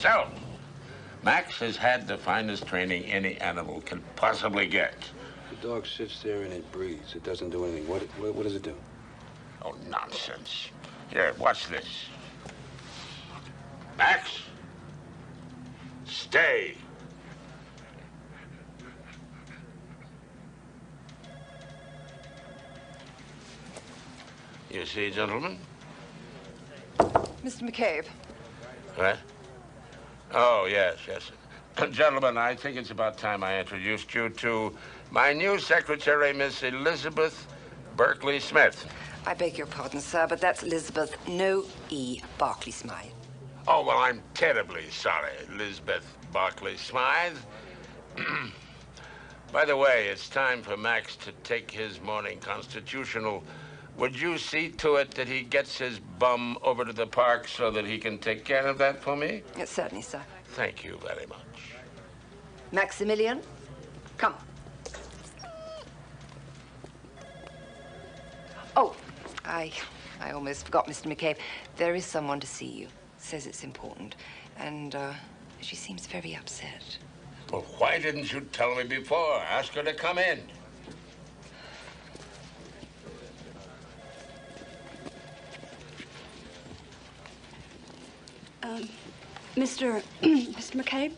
So, Max has had the finest training any animal can possibly get. The dog sits there and it breathes. It doesn't do anything. What does it do? Oh, nonsense. Here, watch this. Max, stay. You see, gentlemen? Mr. McCabe. What? Oh, yes. Gentlemen, I think it's about time I introduced you to my new secretary, Miss Elizabeth Berkeley Smith. I beg your pardon, sir, but that's Elizabeth No E. Barclay Smythe. Oh, well, I'm terribly sorry, Elizabeth Barclay Smythe. By the way, it's time for Max to take his morning constitutional. Would you see to it that he gets his bum over to the park so that he can take care of that for me? Yes, certainly, sir. Thank you very much. Maximilian, come. Oh, I almost forgot, Mr. McCabe. There is someone to see you. Says it's important. And, she seems very upset. Well, why didn't you tell me before? Ask her to come in. Mr. McCabe?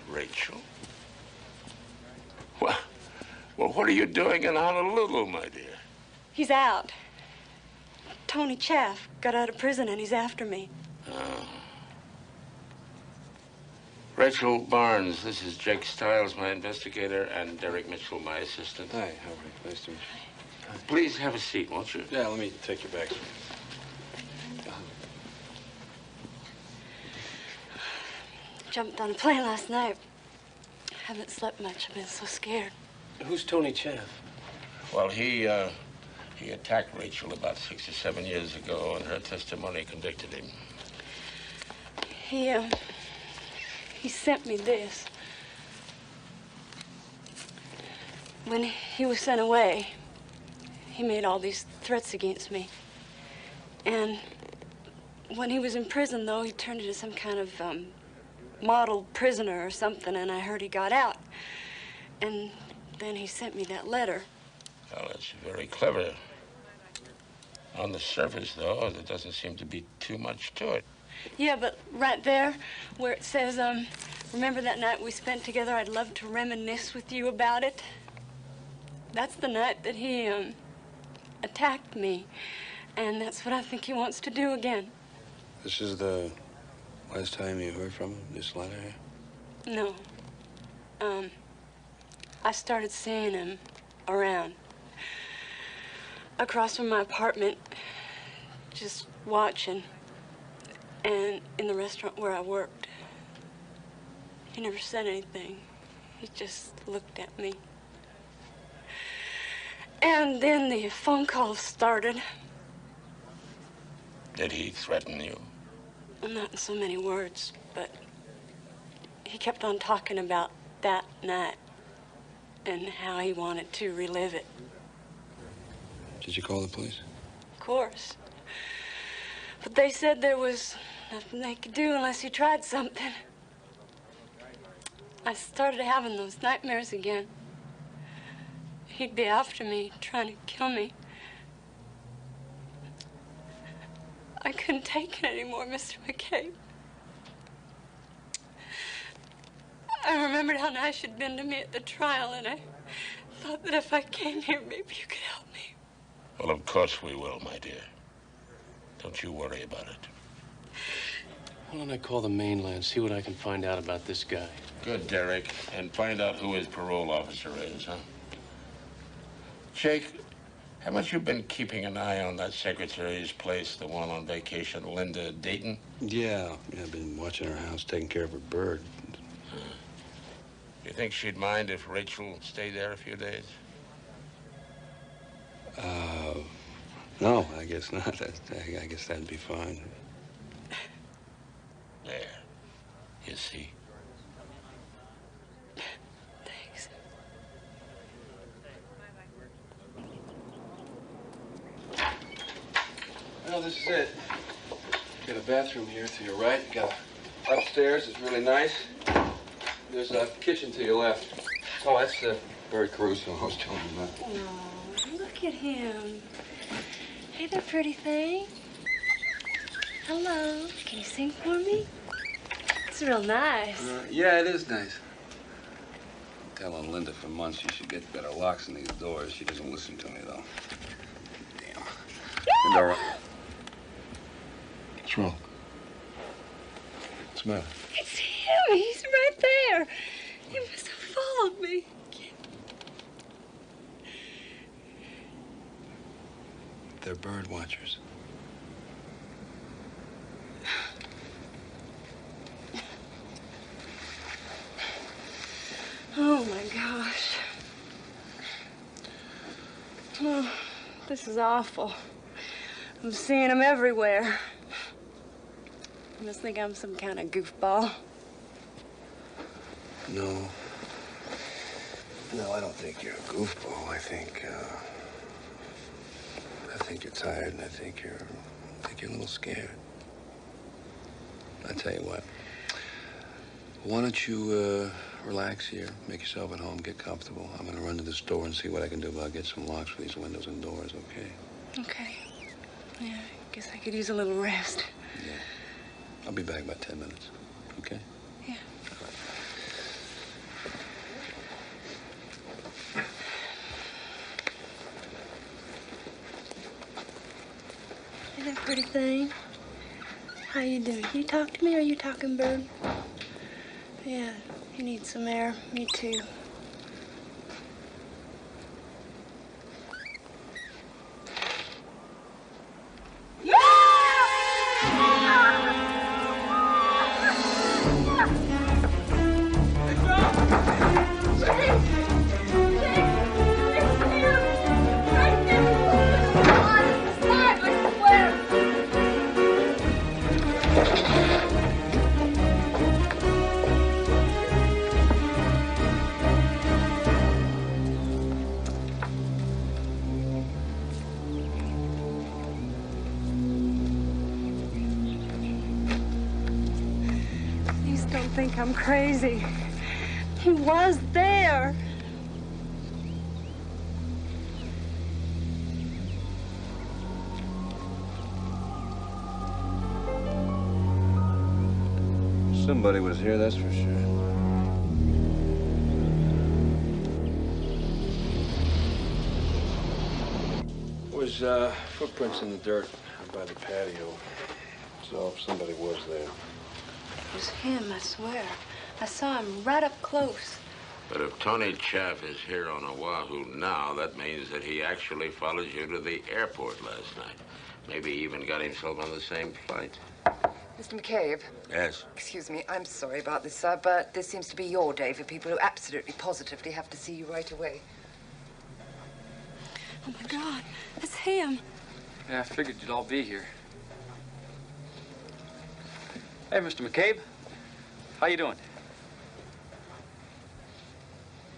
Rachel? Well, what are you doing in Honolulu, my dear? He's out. Tony Chaff got out of prison and he's after me. Rachel Barnes, this is Jake Stiles, my investigator, and Derek Mitchell, my assistant. Hi, Howard. Nice to meet you. Please have a seat, won't you? Yeah, let me take your bags. Jumped on a plane last night. Haven't slept much. I've been so scared. Who's Tony Chaff? Well, he attacked Rachel about 6 or 7 years ago, and her testimony convicted him. He sent me this. When he was sent away, he made all these threats against me. And when he was in prison, though, he turned into some kind of, model prisoner or something, and I heard he got out. And then he sent me that letter. Well, that's very clever. On the surface, though, there doesn't seem to be too much to it. Yeah, but right there, where it says, remember that night we spent together, I'd love to reminisce with you about it? That's the night that he, attacked me. And that's what I think he wants to do again. This is the last time you heard from him, this letter here? No. I started seeing him around. Across from my apartment, just watching. And in the restaurant where I worked. He never said anything. He just looked at me. And then the phone calls started. Did he threaten you? Not in so many words, but he kept on talking about that night and how he wanted to relive it. Did you call the police? Of course. But they said there was nothing they could do unless he tried something. I started having those nightmares again. He'd be after me, trying to kill me. I couldn't take it anymore, Mr. McCabe. I remembered how nice you'd been to me at the trial, and I thought that if I came here, maybe you could help me. Well, of course we will, my dear. Don't you worry about it. Why don't I call the mainland, see what I can find out about this guy? Good, Derek. And find out who his parole officer is, huh? Jake, haven't you been keeping an eye on that secretary's place, the one on vacation, Linda Dayton? Yeah, I've been watching her house, taking care of her bird. You think she'd mind if Rachel stayed there a few days? No, I guess not. I guess that'd be fine. There. You see? Thanks. Well, this is it. Got a bathroom here to your right. Got a upstairs. It's really nice. There's a kitchen to your left. Oh, that's Barry Caruso. I was telling you that. Oh, look at him. Hey there, pretty thing. Hello. Can you sing for me? It's real nice. Yeah, it is nice. Telling Linda for months she should get better locks in these doors. She doesn't listen to me, though. Damn. Linda, what's wrong? What's the matter? It's him. He's right there. He must have followed me. They're bird watchers. Oh, my gosh. Oh, this is awful. I'm seeing them everywhere. You must think I'm some kind of goofball. No. No, I don't think you're a goofball. I think you're tired, and I think you're a little scared. I tell you what. Why don't you relax here, make yourself at home, get comfortable. I'm gonna run to the store and see what I can do about getting some locks for these windows and doors, okay? Okay. Yeah, I guess I could use a little rest. Yeah. I'll be back about 10 minutes, okay? Yeah. Hey there, pretty thing. How you doing? You talk to me or you talking bird? Yeah, you need some air. Me too. Think I'm crazy. He was there. Somebody was here, that's for sure. There was footprints in the dirt out by the patio. So somebody was there. It was him, I swear. I saw him right up close. But if Tony Chaff is here on Oahu now, that means that he actually followed you to the airport last night. Maybe he even got himself on the same flight. Mr. McCabe. Yes? Excuse me, I'm sorry about this, sir, but this seems to be your day for people who absolutely positively have to see you right away. Oh, my God. That's him. Yeah, I figured you'd all be here. Hey, Mr. McCabe. How you doing?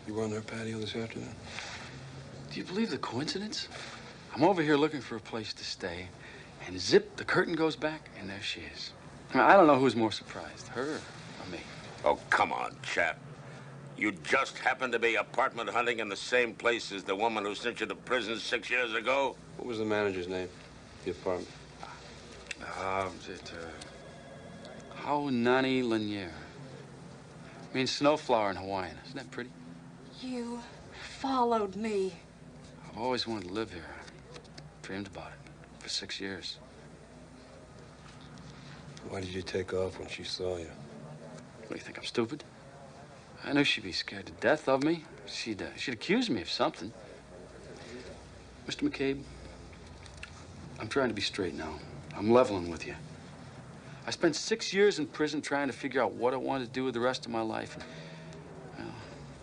You were on their patio this afternoon? Do you believe the coincidence? I'm over here looking for a place to stay, and zip, the curtain goes back, and there she is. I don't know who's more surprised, her or me. Oh, come on, chap. You just happened to be apartment hunting in the same place as the woman who sent you to prison 6 years ago? What was the manager's name? The apartment? Haunani Lanier. Means snowflower in Hawaiian. Isn't that pretty? You followed me. I've always wanted to live here. Dreamed about it for 6 years. Why did you take off when she saw you? What, do you think I'm stupid? I knew she'd be scared to death of me. She'd accuse me of something. Mr. McCabe, I'm trying to be straight now. I'm leveling with you. I spent 6 years in prison trying to figure out what I wanted to do with the rest of my life. And, well,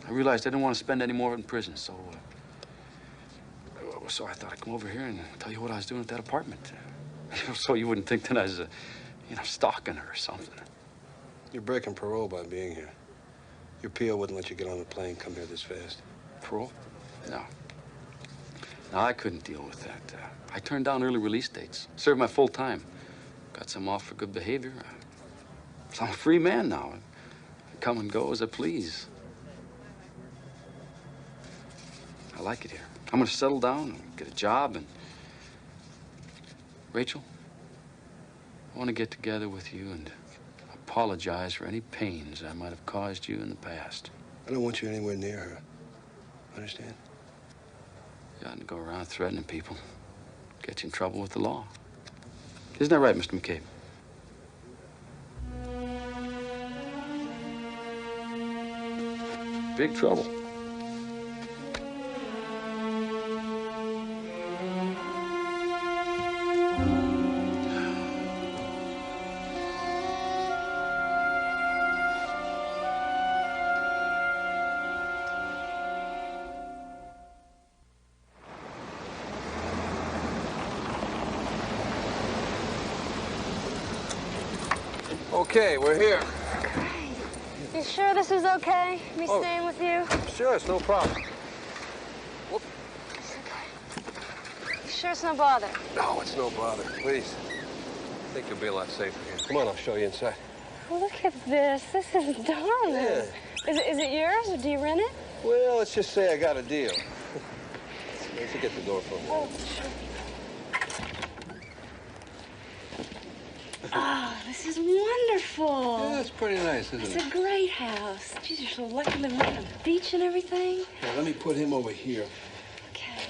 I realized I didn't want to spend any more in prison, so I thought I'd come over here and tell you what I was doing at that apartment. So you wouldn't think that I was, stalking her or something. You're breaking parole by being here. Your PO wouldn't let you get on the plane, come here this fast. Parole? No. No, I couldn't deal with that. I turned down early release dates, served my full time. Got some off for good behavior. So I'm a free man now. I come and go as I please. I like it here. I'm gonna settle down, get a job, and... Rachel, I want to get together with you and apologize for any pains I might have caused you in the past. I don't want you anywhere near her. Understand? You oughtn't go around threatening people. Get you in trouble with the law. Isn't that right, Mr. McCabe? Big trouble. Okay, we're here. You sure this is okay? Me staying with you? Sure, it's no problem. Whoop. You sure it's no bother? No, it's no bother. Please. I think you'll be a lot safer here. Come on, I'll show you inside. Look at this. This is darling. Yeah. Is it yours, or do you rent it? Well, let's just say I got a deal. Let's get the door for me. Oh, sure. Oh, this is wonderful. Yeah, it's pretty nice, isn't It's it? a great house. Geez, you're so lucky living right on the beach and everything. Now, let me put him over here. Okay.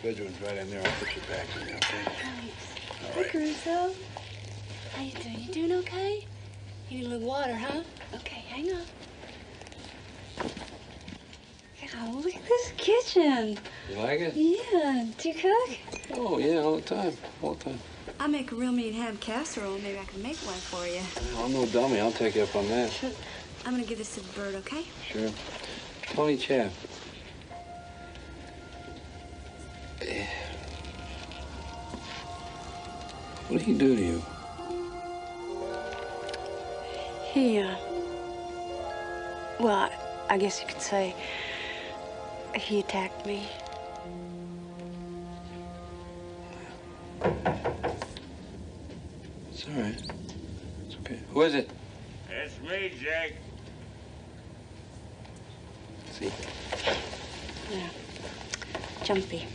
Bedroom's right in there. I'll put your back in there, okay? Thanks. All right. Hey, Caruso. How you doing? You doing okay? You need a little water, huh? Okay, hang on. Oh, look at this kitchen. You like it? Yeah. Do you cook? Oh, yeah, all the time. All the time. I make a real mean ham casserole. Maybe I can make one for you. I'm no dummy. I'll take you up on that. I'm gonna give this to the bird, okay? Sure. Tony Chaff. What did he do to you? Well, I guess you could say he attacked me. It's all right. It's okay. Who is it? It's me, Jake. See. Yeah. Jumpy.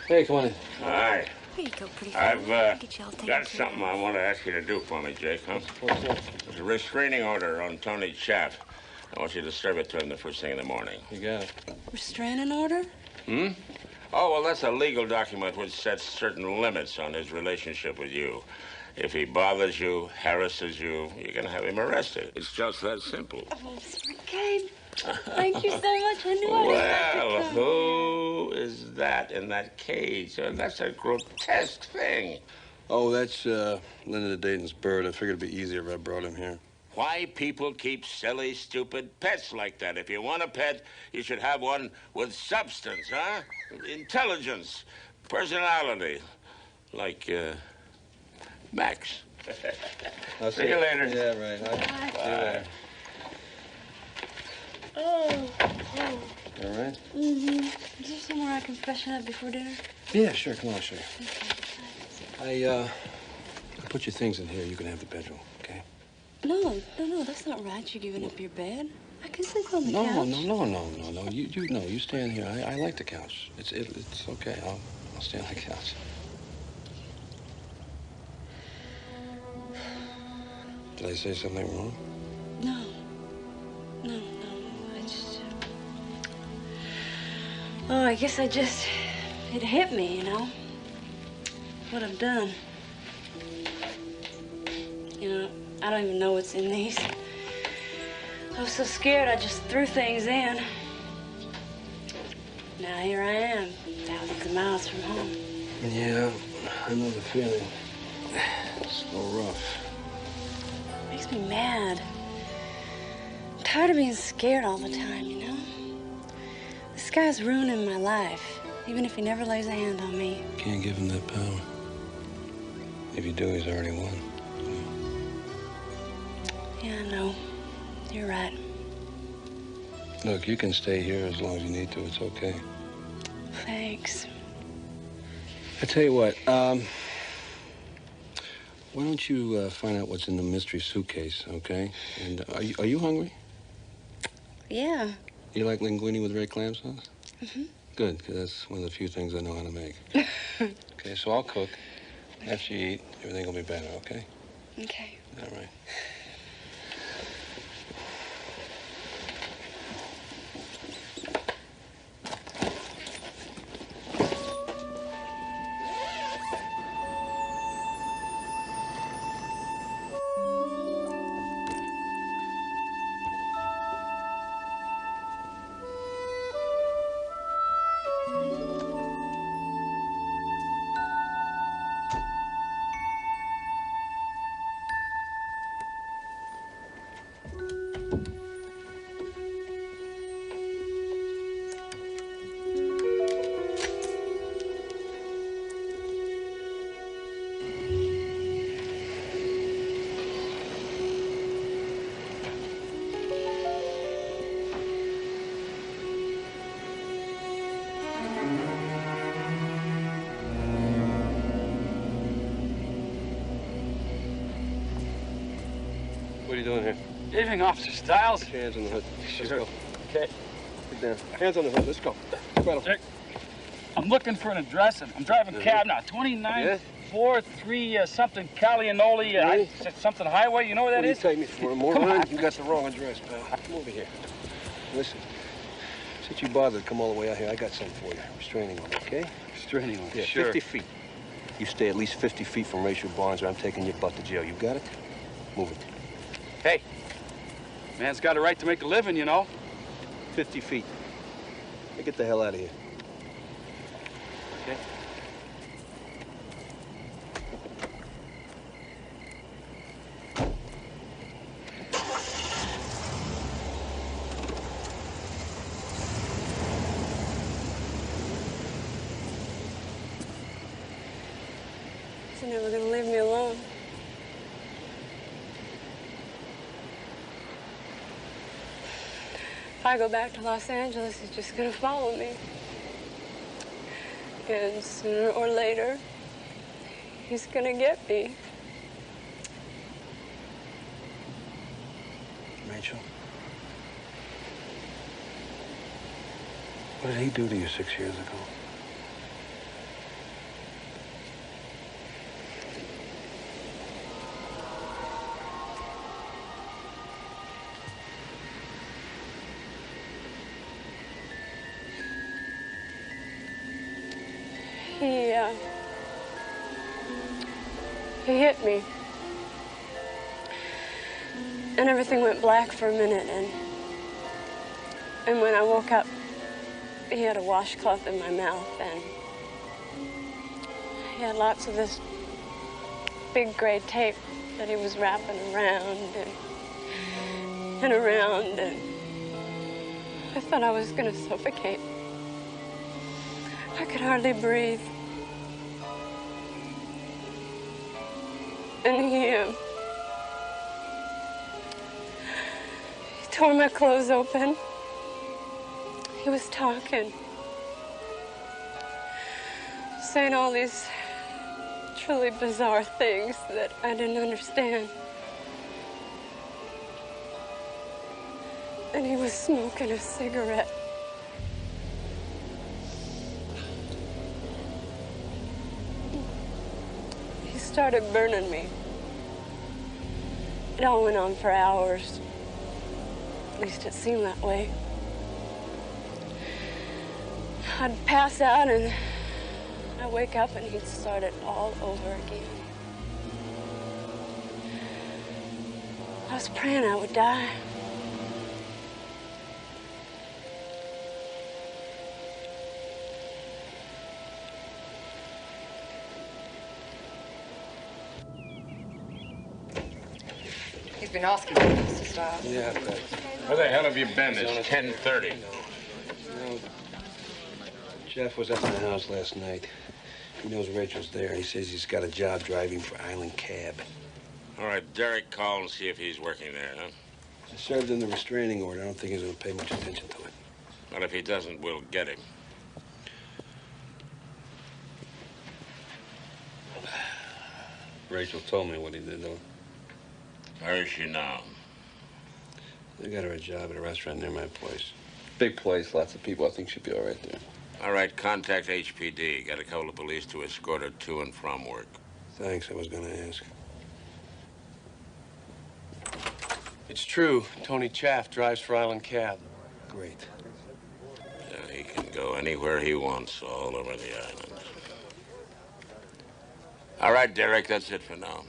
Hey, come on in. Hi. Here you go, pretty I've Get you all taken got care of. something I want to ask you to do for me, Jake, huh? What's that? There's a restraining order on Tony Chaff. I want you to serve it to him the first thing in the morning. You got it. Restraining order? Hmm? Oh, well, that's a legal document which sets certain limits on his relationship with you. If he bothers you, harasses you, you can have him arrested. It's just that simple. Oh, Mr. McCabe, thank you so much. I knew I'd have to Well, come. who is that in that cage? That's a grotesque thing. Oh, that's Linda Dayton's bird. I figured it'd be easier if I brought him here. Why people keep silly, stupid pets like that? If you want a pet, you should have one with substance, huh? Intelligence, personality. Like, Max. I'll See you later. Yeah, right. I'll see you later. Oh. All right? Mm-hmm. Is there somewhere I can freshen up before dinner? Yeah, sure. Come on, I'll show you. I put your things in here. You can have the bedroom, okay? No, that's not right. You're giving up your bed. I can sleep on the No, couch. no. You stay in here. I like the couch. It's okay. I'll stay on the couch. Did I say something wrong? No. I just... Oh, I guess it hit me, you know? What I've done. You know, I don't even know what's in these. I was so scared I just threw things in. Now here I am, thousands of miles from home. Yeah, I know the feeling. It's so rough. Makes me mad. I'm tired of being scared all the time, you know? This guy's ruining my life, even if he never lays a hand on me. Can't give him that power. If you do, he's already won. Yeah, I know. You're right. Look, you can stay here as long as you need to. It's okay. Thanks. I tell you what, Why don't you find out what's in the mystery suitcase, okay? And are you hungry? Yeah. You like linguine with red clam sauce? Mm-hmm. Good, because that's one of the few things I know how to make. Okay, so I'll cook. After you eat, everything will be better, okay? Okay. All right. What are you doing here? Evening, Officer Stiles. Put your hands on the hood. Let's Sure. go. Okay. Get down. Hands on the hood. Let's go. Rattle. Dick, I'm looking for an address, and I'm driving a cab now. 2943 something Calianoli, Really? something highway. You know where that What do you is? take me for, a moron? Come on. You got the wrong address, pal. Come over here. Listen, since you bothered to come all the way out here, I got something for you. Restraining order, okay? Restraining order. Yeah, Sure. 50 feet. You stay at least 50 feet from Rachel Barnes, or I'm taking your butt to jail. You got it? Move it. Hey, man's got a right to make a living, you know. 50 feet. Now get the hell out of here. Okay. He's never gonna leave me alone. If I go back to Los Angeles, he's just gonna follow me. And sooner or later, he's gonna get me. Rachel? What did he do to you 6 years ago? He hit me. And everything went black for a minute, and when I woke up, he had a washcloth in my mouth, and he had lots of this big gray tape that he was wrapping around and around, and I thought I was gonna suffocate. I could hardly breathe. And he tore my clothes open. He was talking, saying all these truly bizarre things that I didn't understand. And he was smoking a cigarette. He started burning me. It all went on for hours. At least it seemed that way. I'd pass out and I'd wake up and he'd start it all over again. I was praying I would die. He's been asking for Mr. Stiles. Yeah, but... Where the hell have you been? It's 10:30. No. Jeff was at my house last night. He knows Rachel's there. He says he's got a job driving for Island Cab. All right, Derek, call and see if he's working there, huh? I served him the restraining order. I don't think he's going to pay much attention to it. Well, if he doesn't, we'll get him. Rachel told me what he did, though. Where is she now? I got her a job at a restaurant near my place. Big place, lots of people. I think she'll be all right there. All right, contact HPD. Got a couple of police to escort her to and from work. Thanks, I was gonna ask. It's true. Tony Chaff drives for Island Cab. Great. Yeah, he can go anywhere he wants all over the island. All right, Derek, that's it for now.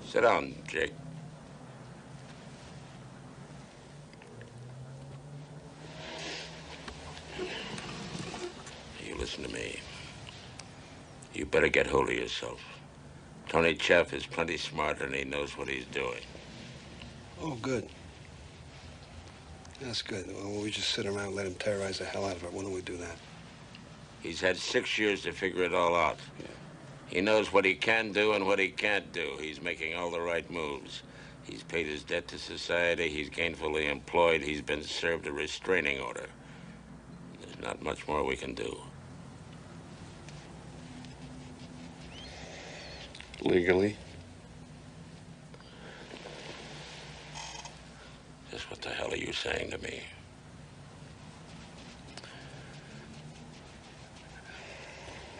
Sit down, Jake. You listen to me. You better get hold of yourself. Tony Chaff is plenty smarter and he knows what he's doing. Oh, good. That's good. Well, we just sit around and let him terrorize the hell out of her. When do we do that? He's had 6 years to figure it all out. Yeah. He knows what he can do and what he can't do. He's making all the right moves. He's paid his debt to society. He's gainfully employed. He's been served a restraining order. There's not much more we can do. Legally? Just what the hell are you saying to me?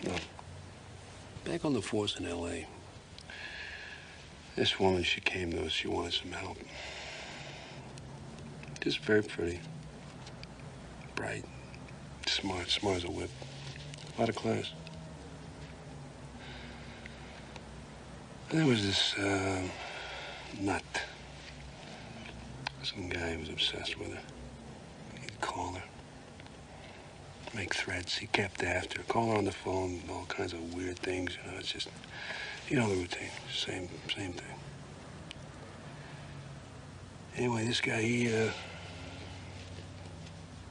No. Back on the force in L.A., this woman, she came to us. She wanted some help. Just very pretty. Bright. Smart. Smart as a whip. A lot of class. And there was this, nut. Some guy who was obsessed with her. He'd call her. Make threats. He kept after her. Call her on the phone, all kinds of weird things. You know, it's just, you know the routine. Same thing. Anyway, this guy, he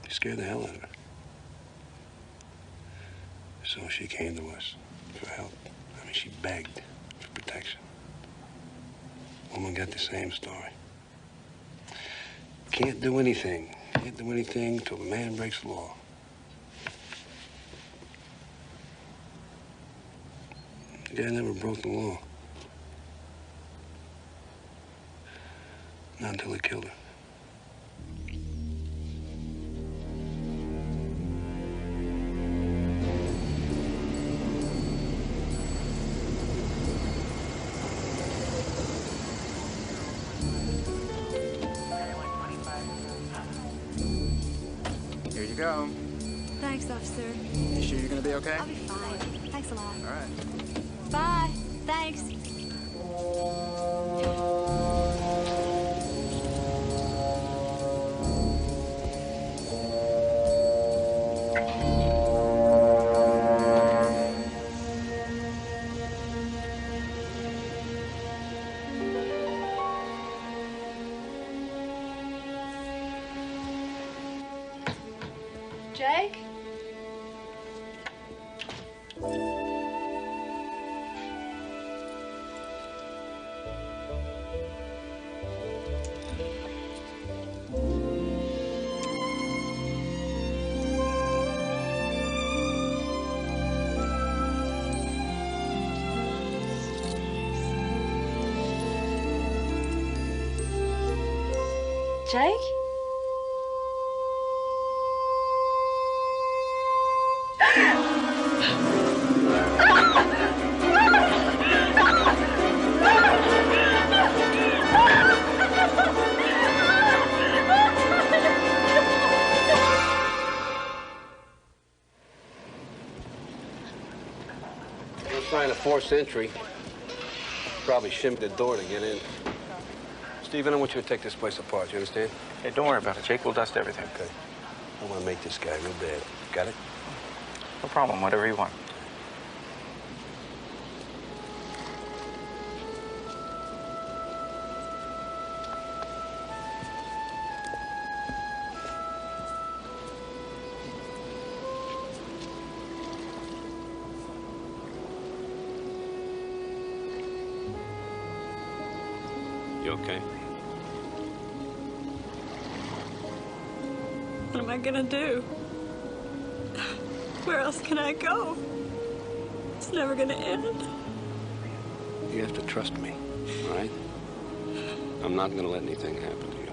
scared the hell out of her. So she came to us for help. I mean, she begged for protection. Woman got the same story. Can't do anything. Can't do anything till the man breaks the law. The guy never broke the law. Not until he killed her. Here you go. Thanks, officer. You sure you're gonna be okay? I'll be fine. Thanks a lot. All right. Bye. Thanks. Jake? Jake? No sign of forced entry. Probably shimmed the door to get in. Stephen, I want you to take this place apart. You understand? Hey, don't worry about it, Jake. We'll dust everything. Okay. I want to make this guy real bad. Got it? No problem. Whatever you want. You okay? What am I gonna do? Where else can I go? It's never gonna end. You have to trust me, all right? I'm not gonna let anything happen to you.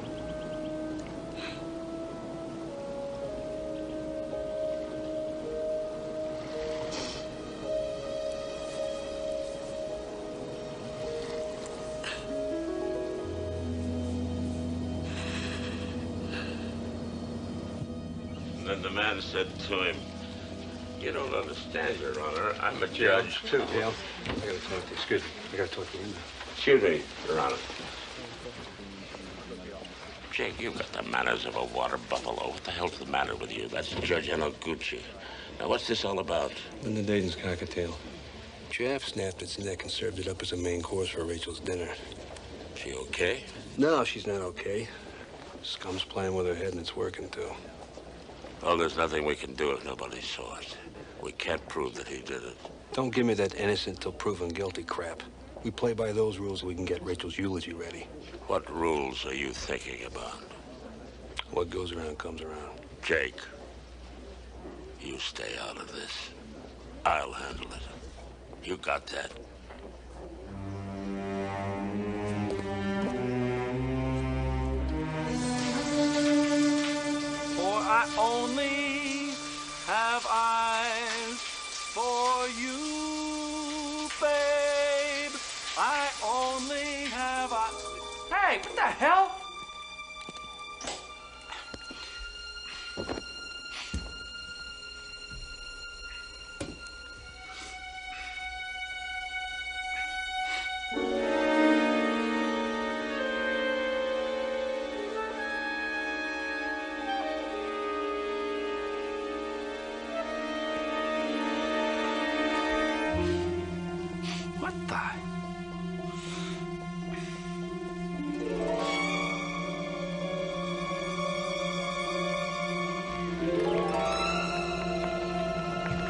And then the man said to him, "You don't understand, Your Honor. I'm a judge, too." Dale, I gotta talk to you. Excuse me. I gotta talk to you now. Excuse me, Your Honor. Jake, you've got the manners of a water buffalo. What the hell's the matter with you? That's Judge Enoguchi. Now, what's this all about? Linda Dayton's cockatiel. Jeff snapped its neck and served it up as a main course for Rachel's dinner. She okay? No, she's not okay. Scum's playing with her head and it's working, too. Well, there's nothing we can do if nobody saw it. We can't prove that he did it. Don't give me that innocent till proven guilty crap. We play by those rules so we can get Rachel's eulogy ready. What rules are you thinking about? What goes around comes around. Jake, you stay out of this. I'll handle it. You got that? For I only have eyes for you, babe. I only have eyes. Hey, what the hell? What the?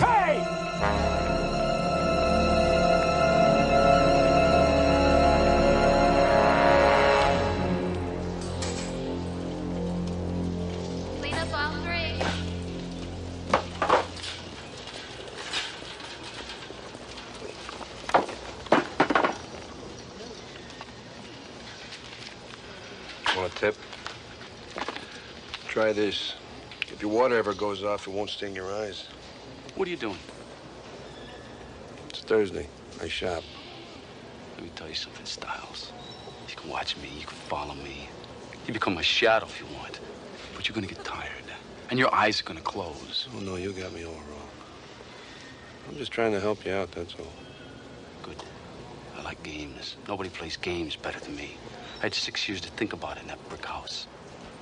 Hey! Clean up all three. Want a tip? Try this. If your water ever goes off, it won't sting your eyes. What are you doing? It's Thursday. I shop. Let me tell you something, Styles. You can watch me, you can follow me. You become my shadow if you want. But you're gonna get tired. And your eyes are gonna close. Oh, no, you got me all wrong. I'm just trying to help you out, that's all. Good. I like games. Nobody plays games better than me. I had 6 years to think about it in that brick house.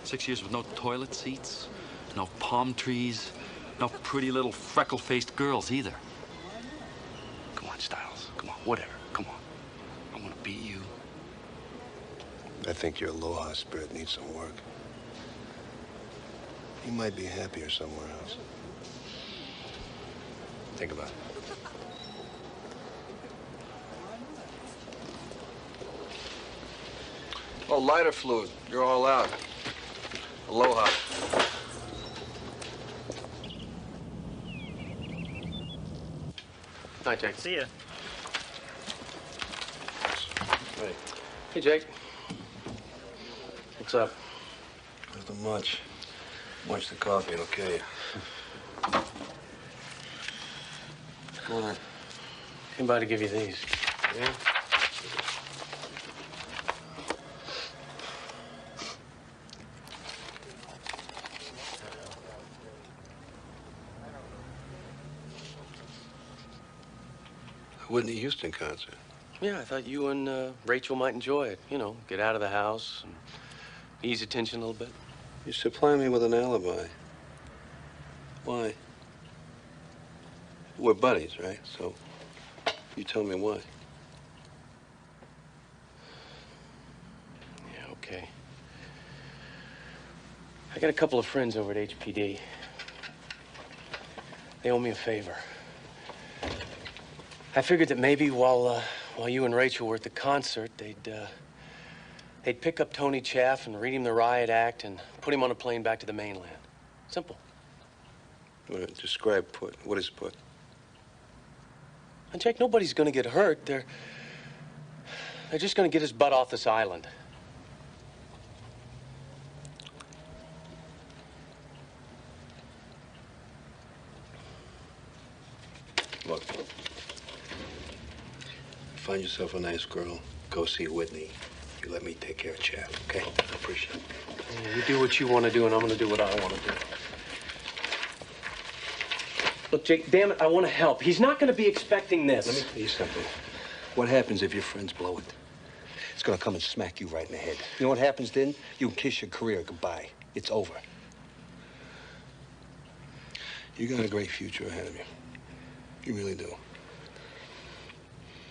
6 years with no toilet seats, no palm trees, no pretty little freckle-faced girls either. Come on, Styles. Come on, whatever. Come on. I want to beat you. I think your aloha spirit needs some work. You might be happier somewhere else. Think about it. Oh, lighter fluid. You're all out. Aloha. Hi, Jake. See ya. Hey, Hey, Jake. What's up? nothing much. Watch the coffee, it'll kill you. What's going on? Came by to give you these. Yeah? Whitney Houston concert. Yeah, I thought you and Rachel might enjoy it. You know, get out of the house and ease attention a little bit. You supply me with an alibi. Why? We're buddies, right? So you tell me why. Yeah, okay. I got a couple of friends over at HPD. They owe me a favor. I figured that maybe while you and Rachel were at the concert, they'd pick up Tony Chaff and read him the riot act and put him on a plane back to the mainland. Simple. Describe put. What is put? And Jake, nobody's gonna get hurt. They're just gonna get his butt off this island. Look, find yourself a nice girl. Go see Whitney. You let me take care of Chaff, okay? I appreciate it. Yeah, you do what you want to do, and I'm gonna do what I want to do. Look, Jake, damn it, I want to help. He's not gonna be expecting this. Let me tell you something. What happens if your friends blow it? It's gonna come and smack you right in the head. You know what happens then? You can kiss your career goodbye. It's over. You got a great future ahead of you. You really do.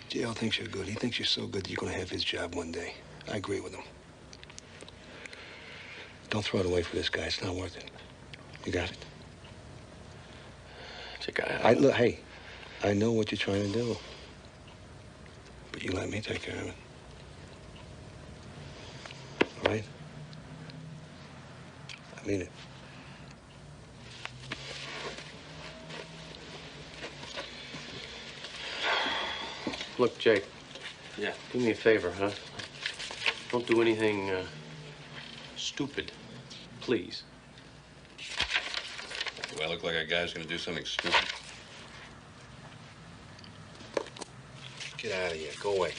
JL thinks you're good. He thinks you're so good that you're gonna have his job one day. I agree with him. Don't throw it away for this guy. It's not worth it. You got it? Jake, Look, hey, I know what you're trying to do. But you let me take care of it. All right? I mean it. Look, Jake. Yeah. Do me a favor, huh? Don't do anything stupid, please. Do I look like a guy who's gonna do something stupid? Get out of here. Go away.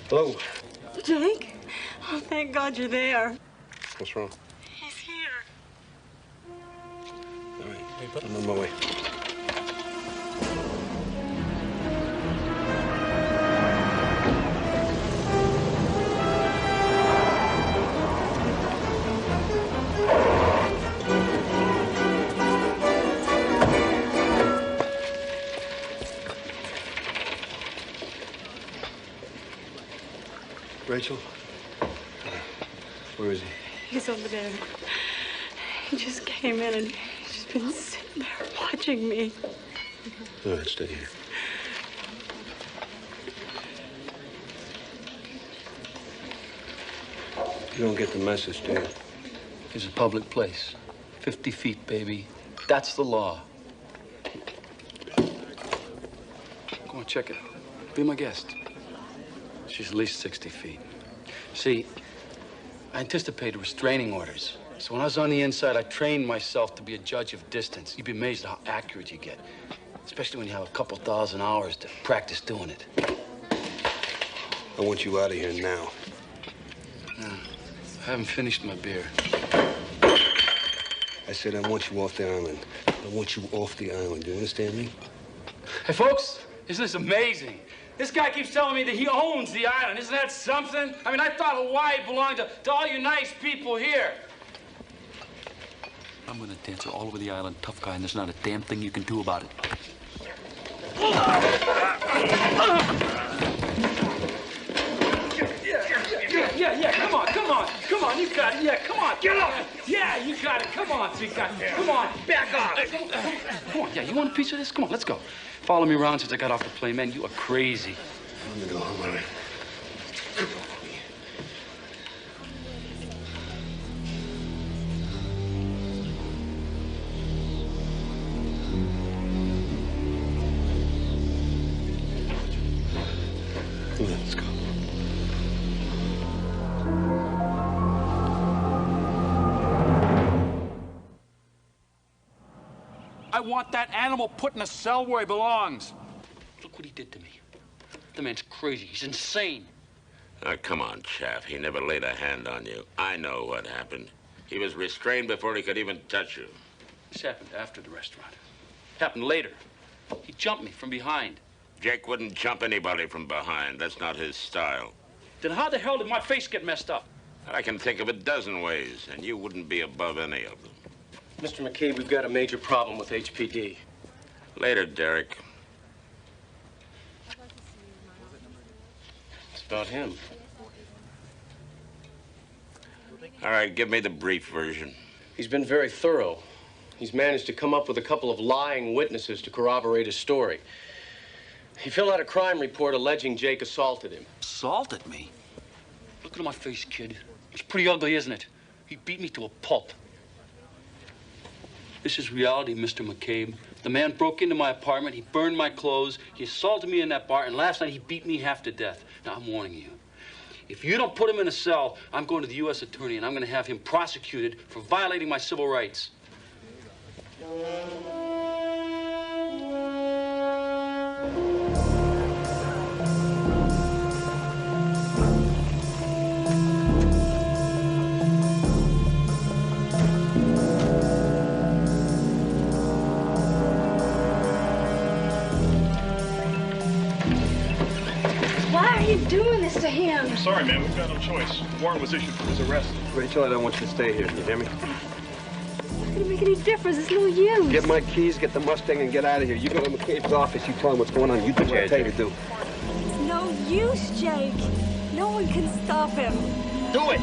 Hello. Jake? Oh, thank God you're there. What's wrong? He's here. All right. I'm on my way. Rachel? Where is he? He's over there. He just came in and he's just been sitting there watching me. All right, stay here. You don't get the message, do you? It's a public place. 50 feet, baby. That's the law. Go on, check it. Be my guest. She's at least 60 feet. See, I anticipated restraining orders. So when I was on the inside, I trained myself to be a judge of distance. You'd be amazed at how accurate you get, especially when you have a couple thousand hours to practice doing it. I want you out of here now. I haven't finished my beer. I said I want you off the island. I want you off the island. Do you understand me? Hey, folks, isn't this amazing? This guy keeps telling me that he owns the island. Isn't that something? I mean, I thought Hawaii belonged to all you nice people here. I'm gonna dance her all over the island, tough guy, and there's not a damn thing you can do about it. Yeah, come on, you got it, yeah, come on, get up! Yeah, you got it, come on, sweetheart, come on, back off! Come on, yeah, you want a piece of this? Come on, let's go. Follow me around since I got off the plane, man, you are crazy. I'm gonna go home, all right? Let's go. I want that animal put in a cell where he belongs. Look what he did to me. The man's crazy. He's insane. Come on, Chaff. He never laid a hand on you. I know what happened. He was restrained before he could even touch you. This happened after the restaurant. Happened later. He jumped me from behind. Jake wouldn't jump anybody from behind. That's not his style. Then how the hell did my face get messed up? I can think of a dozen ways, and you wouldn't be above any of them. Mr. McCabe, we've got a major problem with HPD. Later, Derek. It's about him. All right, give me the brief version. He's been very thorough. He's managed to come up with a couple of lying witnesses to corroborate his story. He filled out a crime report alleging Jake assaulted him. Assaulted me? Look at my face, kid. It's pretty ugly, isn't it? He beat me to a pulp. This is reality, Mr. McCabe. The man broke into my apartment, he burned my clothes, he assaulted me in that bar, and last night he beat me half to death. Now, I'm warning you. If you don't put him in a cell, I'm going to the U.S. attorney, and I'm going to have him prosecuted for violating my civil rights. Why are you doing this to him? I'm sorry, man. We've got no choice. A warrant was issued for his arrest. Rachel, I don't want you to stay here. You hear me? It's not gonna make any difference. It's no use. Get my keys, get the Mustang, and get out of here. You go to McCabe's office. You tell him what's going on. You do what I tell you to do. It's no use, Jake. No one can stop him. Do it!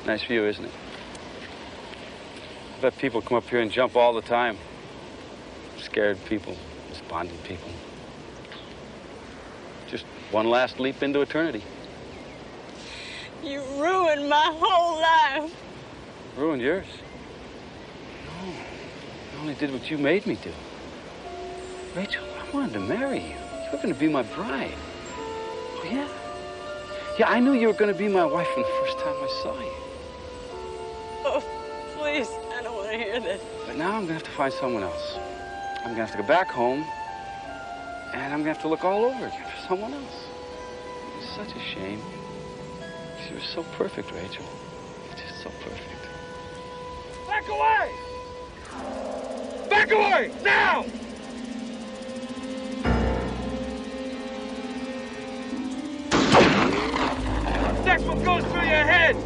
Nice view, isn't it? I bet people come up here and jump all the time. Scared people, despondent people. Just one last leap into eternity. You ruined my whole life. Ruined yours? No, I only did what you made me do. Rachel, I wanted to marry you. You were going to be my bride. Oh, yeah? Yeah, I knew you were going to be my wife from the first time I saw you. Oh, please, I don't want to hear this. But now I'm going to have to find someone else. I'm going to have to go back home, and I'm going to have to look all over again for someone else. It's such a shame. She was so perfect, Rachel. Just so perfect. Back away! Back away! Now! Next one goes through your head!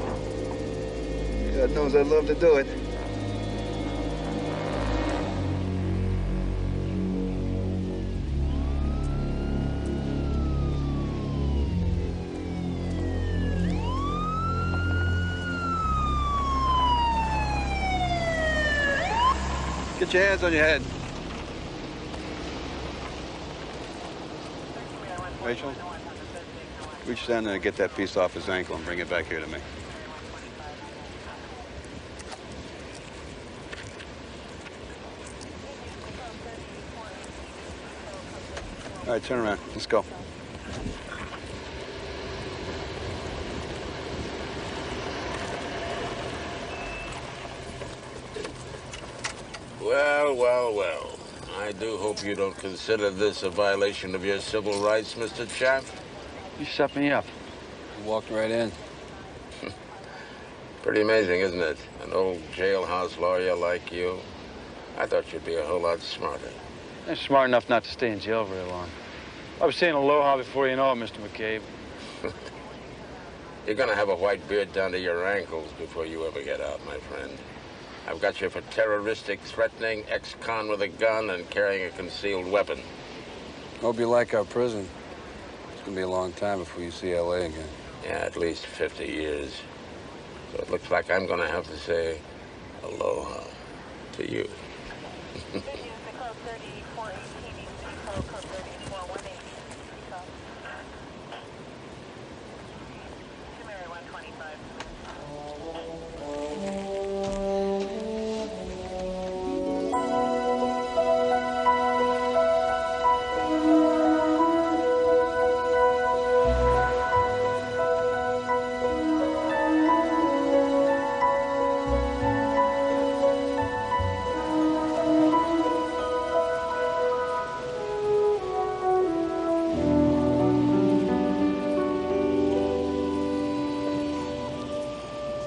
God knows I'd love to do it. Get your hands on your head. Rachel, reach down there and get that piece off his ankle and bring it back here to me. All right, turn around. Let's go. Well, well, well. I do hope you don't consider this a violation of your civil rights, Mr. Chap. You set me up. You walked right in. Pretty amazing, isn't it? An old jailhouse lawyer like you. I thought you'd be a whole lot smarter. They're smart enough not to stay in jail very long. I'll be saying aloha before you know it, Mr. McCabe. You're gonna have a white beard down to your ankles before you ever get out, my friend. I've got you for terroristic, threatening, ex-con with a gun, and carrying a concealed weapon. Hope you like our prison. It's gonna be a long time before you see L.A. again. Yeah, at least 50 years. So it looks like I'm gonna have to say aloha to you.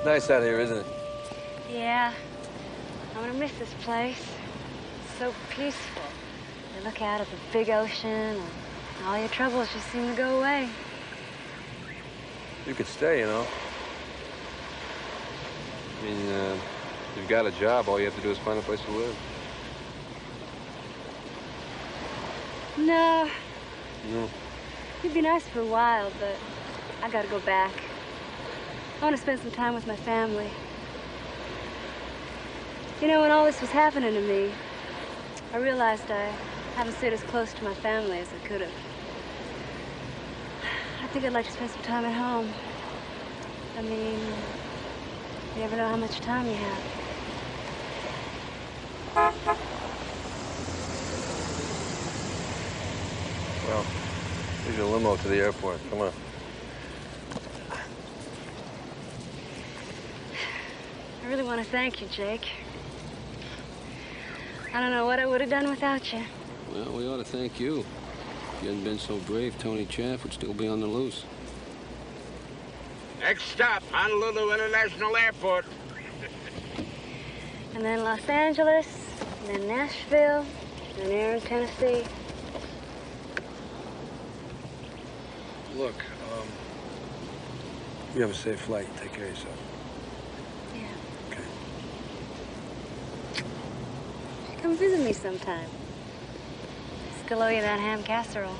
Nice out here, isn't it? Yeah. I'm gonna miss this place. It's so peaceful. You look out at the big ocean, and all your troubles just seem to go away. You could stay, you know. I mean, you've got a job. All you have to do is find a place to live. No. No. It'd be nice for a while, but I gotta go back. I want to spend some time with my family. You know, when all this was happening to me, I realized I haven't stayed as close to my family as I could have. I think I'd like to spend some time at home. I mean, you never know how much time you have. Well, here's your limo to the airport. Come on. I really want to thank you, Jake. I don't know what I would have done without you. Well, we ought to thank you. If you hadn't been so brave, Tony Chaff would still be on the loose. Next stop, Honolulu International Airport. And then Los Angeles, and then Nashville, and then here in Tennessee. Look, you have a safe flight. Take care of yourself. Yeah. Okay. Come visit me sometime. Still owe you that ham casserole.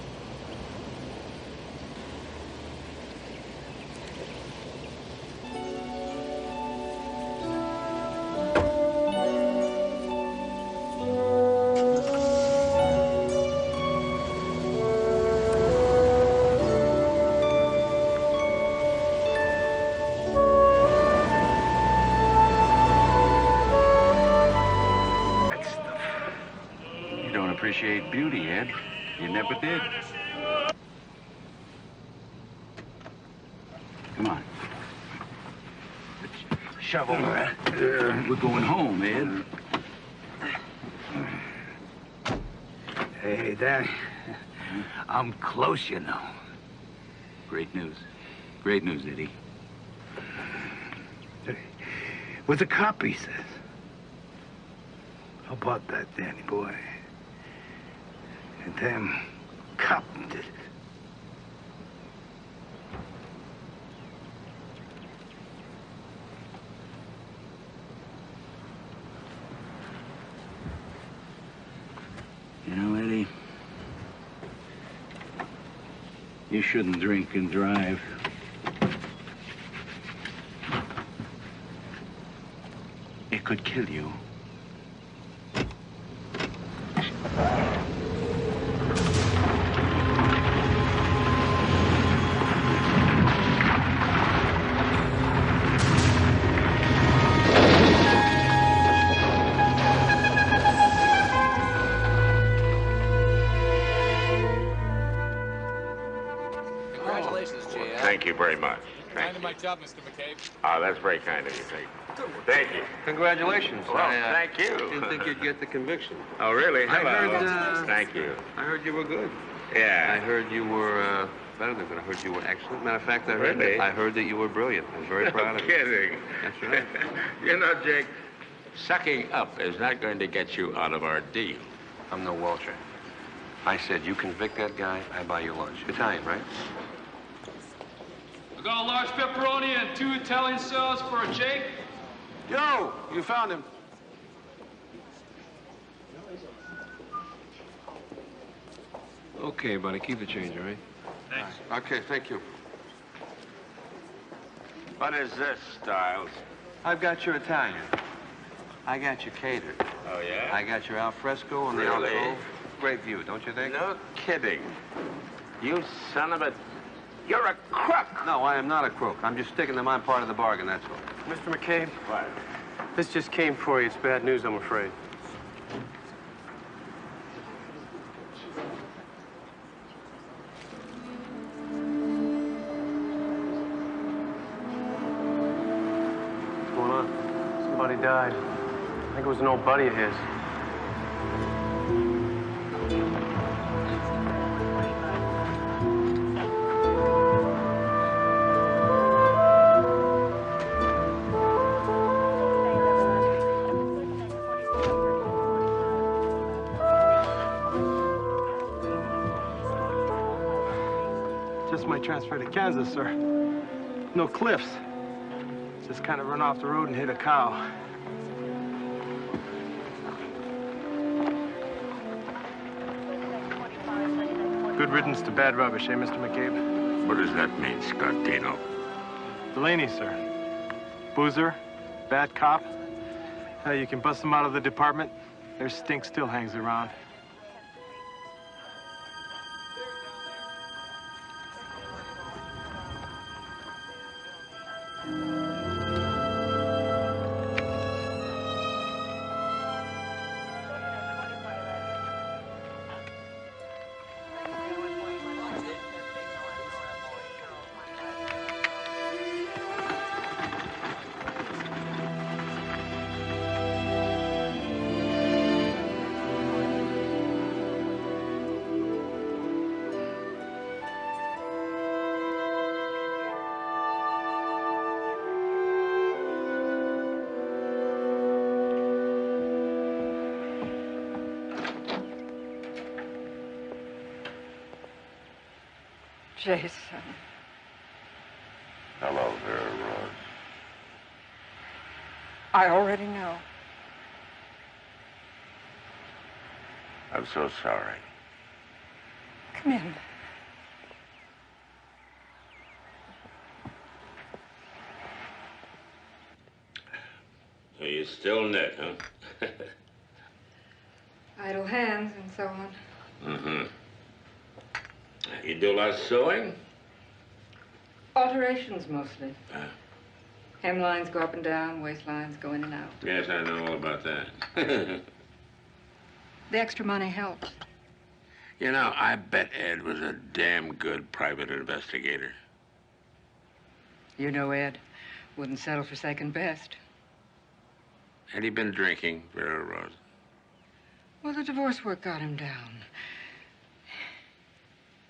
Appreciate beauty, Ed. You never did. Come on. Shovel. We're going home, Ed. Hey, Dad. I'm close, you know. Great news. Great news, Eddie. With the cop, he says. How about that, Danny boy? And damn cop did it. You know, Eddie, you shouldn't drink and drive. It could kill you. Thank you very much. Mind of my job, Mr. McCabe. Oh, that's very kind of you. Thank you. Congratulations. Well, thank you. Didn't think you'd get the conviction. Oh, really? I Hello. heard, Thank you. I heard you were good. Yeah. I heard you were better than good. I heard you were excellent. Matter of fact, I heard Really? I heard that you were brilliant. I'm very proud of you. Kidding. That's right. You know, Jake, sucking up is not going to get you out of our deal. I'm no Walter. I said, you convict that guy, I buy you lunch. Italian, right? I got a large pepperoni and 2 Italian salads for a Jake. Yo, you found him. Okay, buddy, keep the change, all right? Thanks. Okay, thank you. What is this, Stiles? I've got your Italian. I got you catered. Oh, yeah? I got your al fresco on the Really? alcove. Great view, don't you think? No kidding. You son of a... You're a crook. No, I am not a crook. I'm just sticking to my part of the bargain, that's all. Mr. McCabe, What? this just came for you. It's bad news, I'm afraid. What's going on? Somebody died. I think it was an old buddy of his. Just my transfer to Kansas, sir. No cliffs. Just kind of run off the road and hit a cow. Good riddance to bad rubbish, eh, Mr. McCabe? What does that mean, Scottino? Delaney, sir. Boozer, bad cop. You can bust him out of the department. Their stink still hangs around. Jason. Hello, Vera Rose. I already know. I'm so sorry. Come in. So you still knit, huh? Idle hands and so on. Mm-hmm. You do a lot of sewing? Alterations, mostly. Hemlines go up and down, waistlines go in and out. Yes, I know all about that. The extra money helps. You know, I bet Ed was a damn good private investigator. You know Ed wouldn't settle for second best. Had he been drinking, Vera Rose? Well, the divorce work got him down.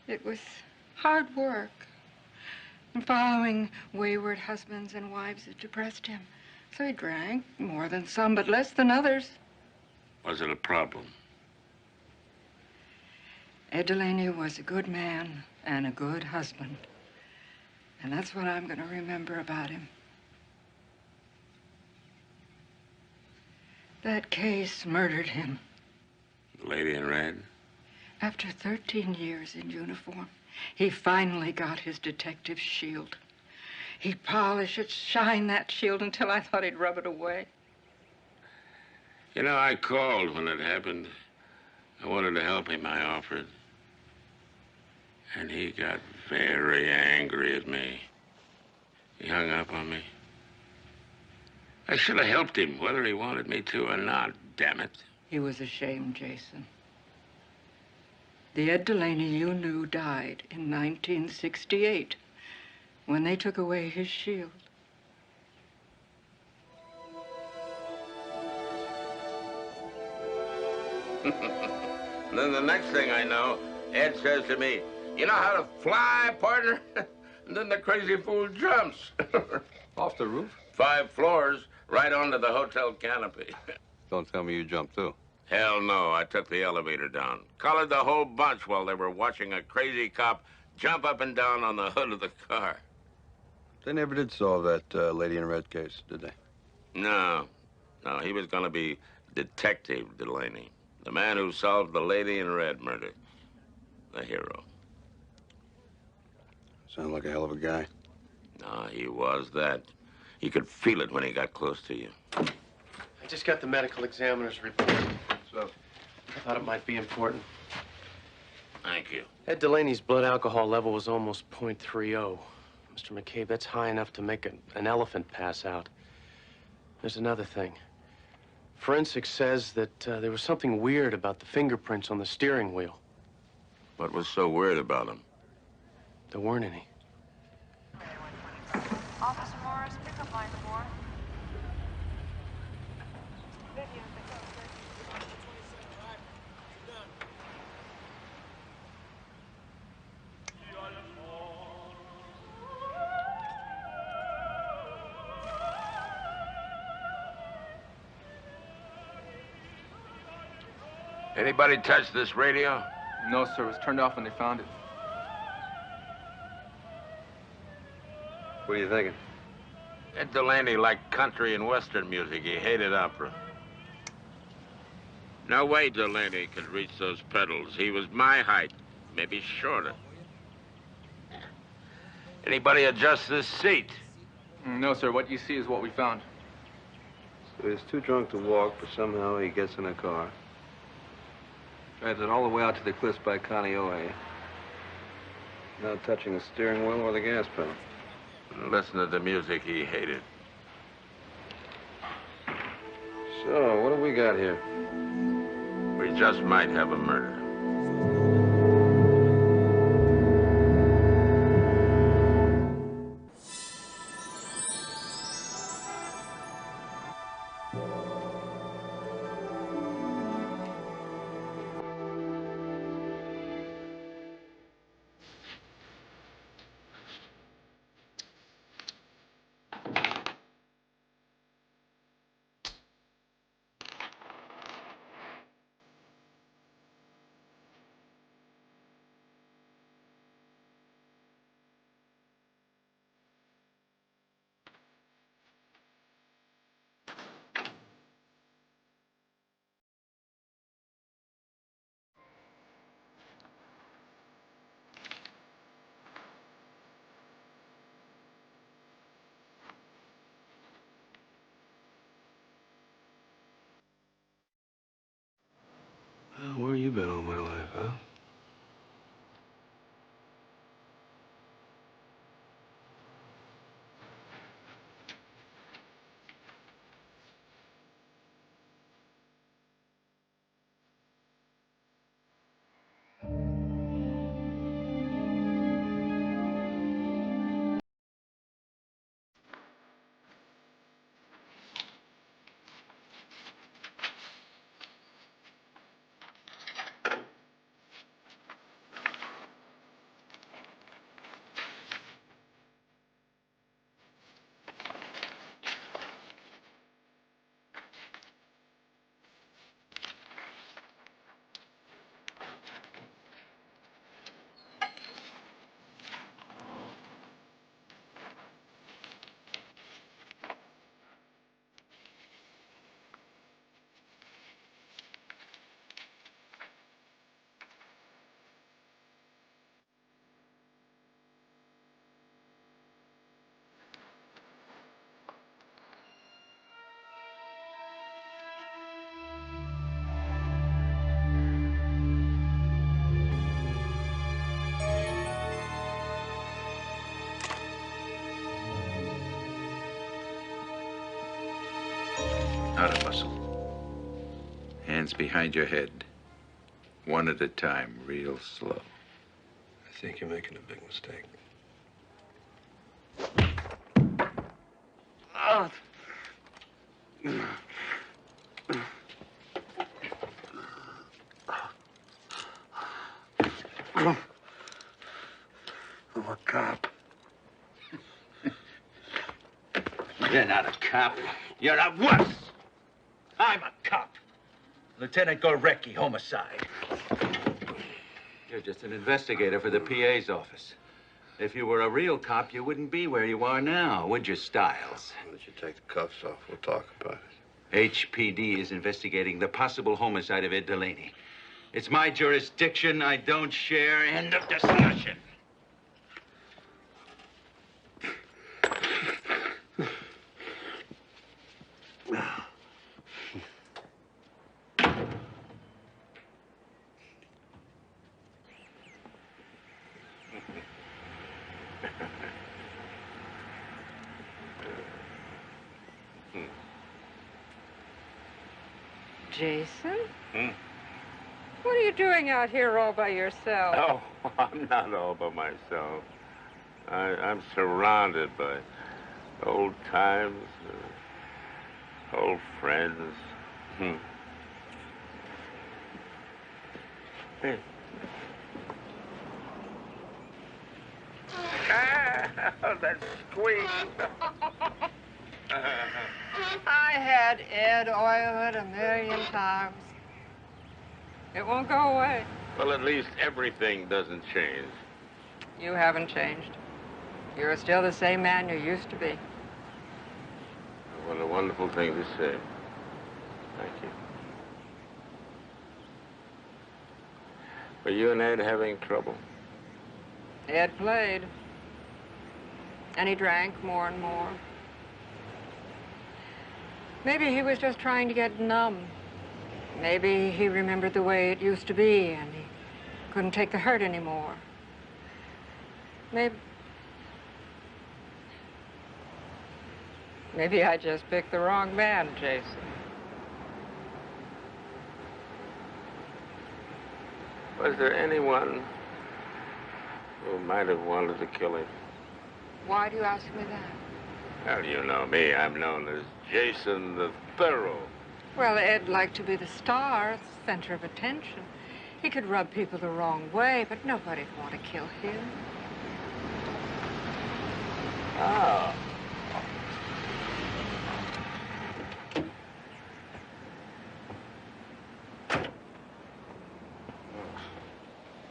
It was hard work. And following wayward husbands and wives that depressed him. So he drank more than some, but less than others. Was it a problem? Ed Delaney was a good man and a good husband. And that's what I'm going to remember about him. That case murdered him. The lady in red? After 13 years in uniform, he finally got his detective's shield. He'd polish it, shine that shield until I thought he'd rub it away. You know, I called when it happened. I wanted to help him, I offered. And he got very angry at me. He hung up on me. I should have helped him, whether he wanted me to or not, damn it. He was ashamed, Jason. The Ed Delaney you knew died in 1968 when they took away his shield. And then the next thing I know, Ed says to me, "You know how to fly, partner?" And then the crazy fool jumps. Off the roof? 5 floors, right onto the hotel canopy. Don't tell me you jumped, too. Hell no, I took the elevator down. Collared the whole bunch while they were watching a crazy cop jump up and down on the hood of the car. They never did solve that lady in red case, did they? No. No, he was gonna be Detective Delaney. The man who solved the lady in red murder. The hero. Sound like a hell of a guy. No, he was that. He could feel it when he got close to you. I just got the medical examiner's report. So? I thought it might be important. Thank you. Ed Delaney's blood alcohol level was almost .30. Mr. McCabe, that's high enough to make an elephant pass out. There's another thing. Forensics says that there was something weird about the fingerprints on the steering wheel. What was so weird about him? There weren't any. Officer Morris, pick up line 4. Anybody touch this radio? No, sir. It was turned off when they found it. What are you thinking? Ed Delaney liked country and western music. He hated opera. No way Delaney could reach those pedals. He was my height, maybe shorter. Anybody adjust this seat? No, sir. What you see is what we found. So he's too drunk to walk, but somehow he gets in a car. Drives it all the way out to the cliffs by Kaneohe. Not touching the steering wheel or the gas pedal. Listen to the music he hated. So, what have we got here? We just might have a murder. Where you been all my life, huh? Not a muscle. Hands behind your head. One at a time, real slow. I think you're making a big mistake. I'm a cop. You're not a cop. You're a wuss. I'm a cop. Lieutenant Gorecki, homicide. You're just an investigator for the PA's office. If you were a real cop, you wouldn't be where you are now, would you, Stiles? Why don't you take the cuffs off? We'll talk about it. HPD is investigating the possible homicide of Ed Delaney. It's my jurisdiction. I don't share. End of discussion. Jason? What are you doing out here all by yourself? Oh, I'm not all by myself. I'm surrounded by old times, old friends. Hey. Oh, that squeak. I had Ed oil it a million times. It won't go away. Well, at least everything doesn't change. You haven't changed. You're still the same man you used to be. What a wonderful thing to say. Thank you. Were you and Ed having trouble? Ed played. And he drank more and more. Maybe he was just trying to get numb. Maybe he remembered the way it used to be and he couldn't take the hurt anymore. Maybe I just picked the wrong man, Jason. Was there anyone who might have wanted to kill him? Why do you ask me that? Well, you know me. I'm known as Jason the Thorough. Well, Ed liked to be the star, the center of attention. He could rub people the wrong way, but nobody'd want to kill him. Ah.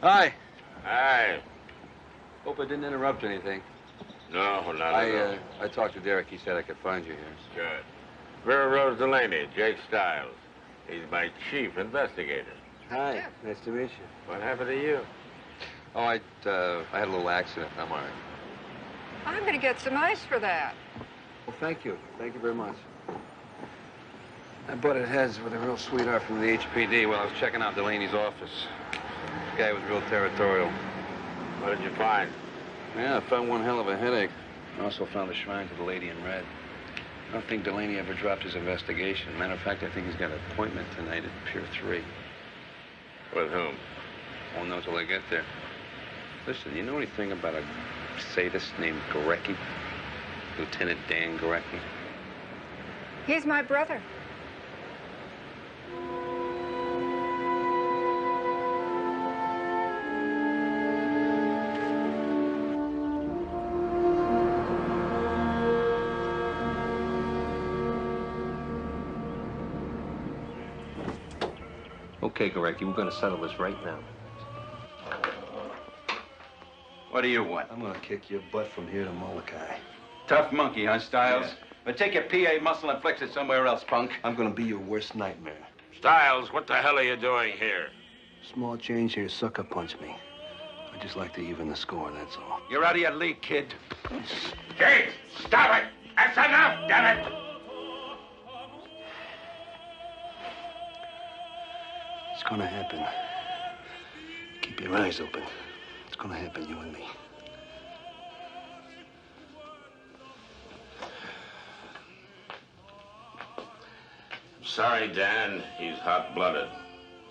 Hi. Hi. Hope I didn't interrupt anything. No, not at all. I talked to Derek. He said I could find you here. Good. Vera Rose Delaney, Jake Stiles. He's my chief investigator. Hi. Nice to meet you. What happened to you? Oh, I had a little accident. I'm all right. I'm going to get some ice for that. Well, thank you. Thank you very much. I butted heads with a real sweetheart from the HPD while I was checking out Delaney's office. This guy was real territorial. What did you find? Yeah, I found one hell of a headache. I also found a shrine to the lady in red. I don't think Delaney ever dropped his investigation. Matter of fact, I think he's got an appointment tonight at Pier 3. With whom? Won't know till I get there. Listen, you know anything about a sadist named Gorecki? Lieutenant Dan Gorecki? He's my brother. Okay, Gorecki, we're gonna settle this right now. What do you want? I'm gonna kick your butt from here to Molokai. Tough monkey, huh, Stiles? Yeah. But take your PA muscle and flex it somewhere else, punk. I'm gonna be your worst nightmare. Stiles, what the hell are you doing here? Small change here, sucker punch me. I just like to even the score, that's all. You're out of your league, kid. Jake, stop it! That's enough, damn it! It's gonna happen. Keep your eyes open. It's gonna happen, you and me. Sorry, Dan. He's hot-blooded.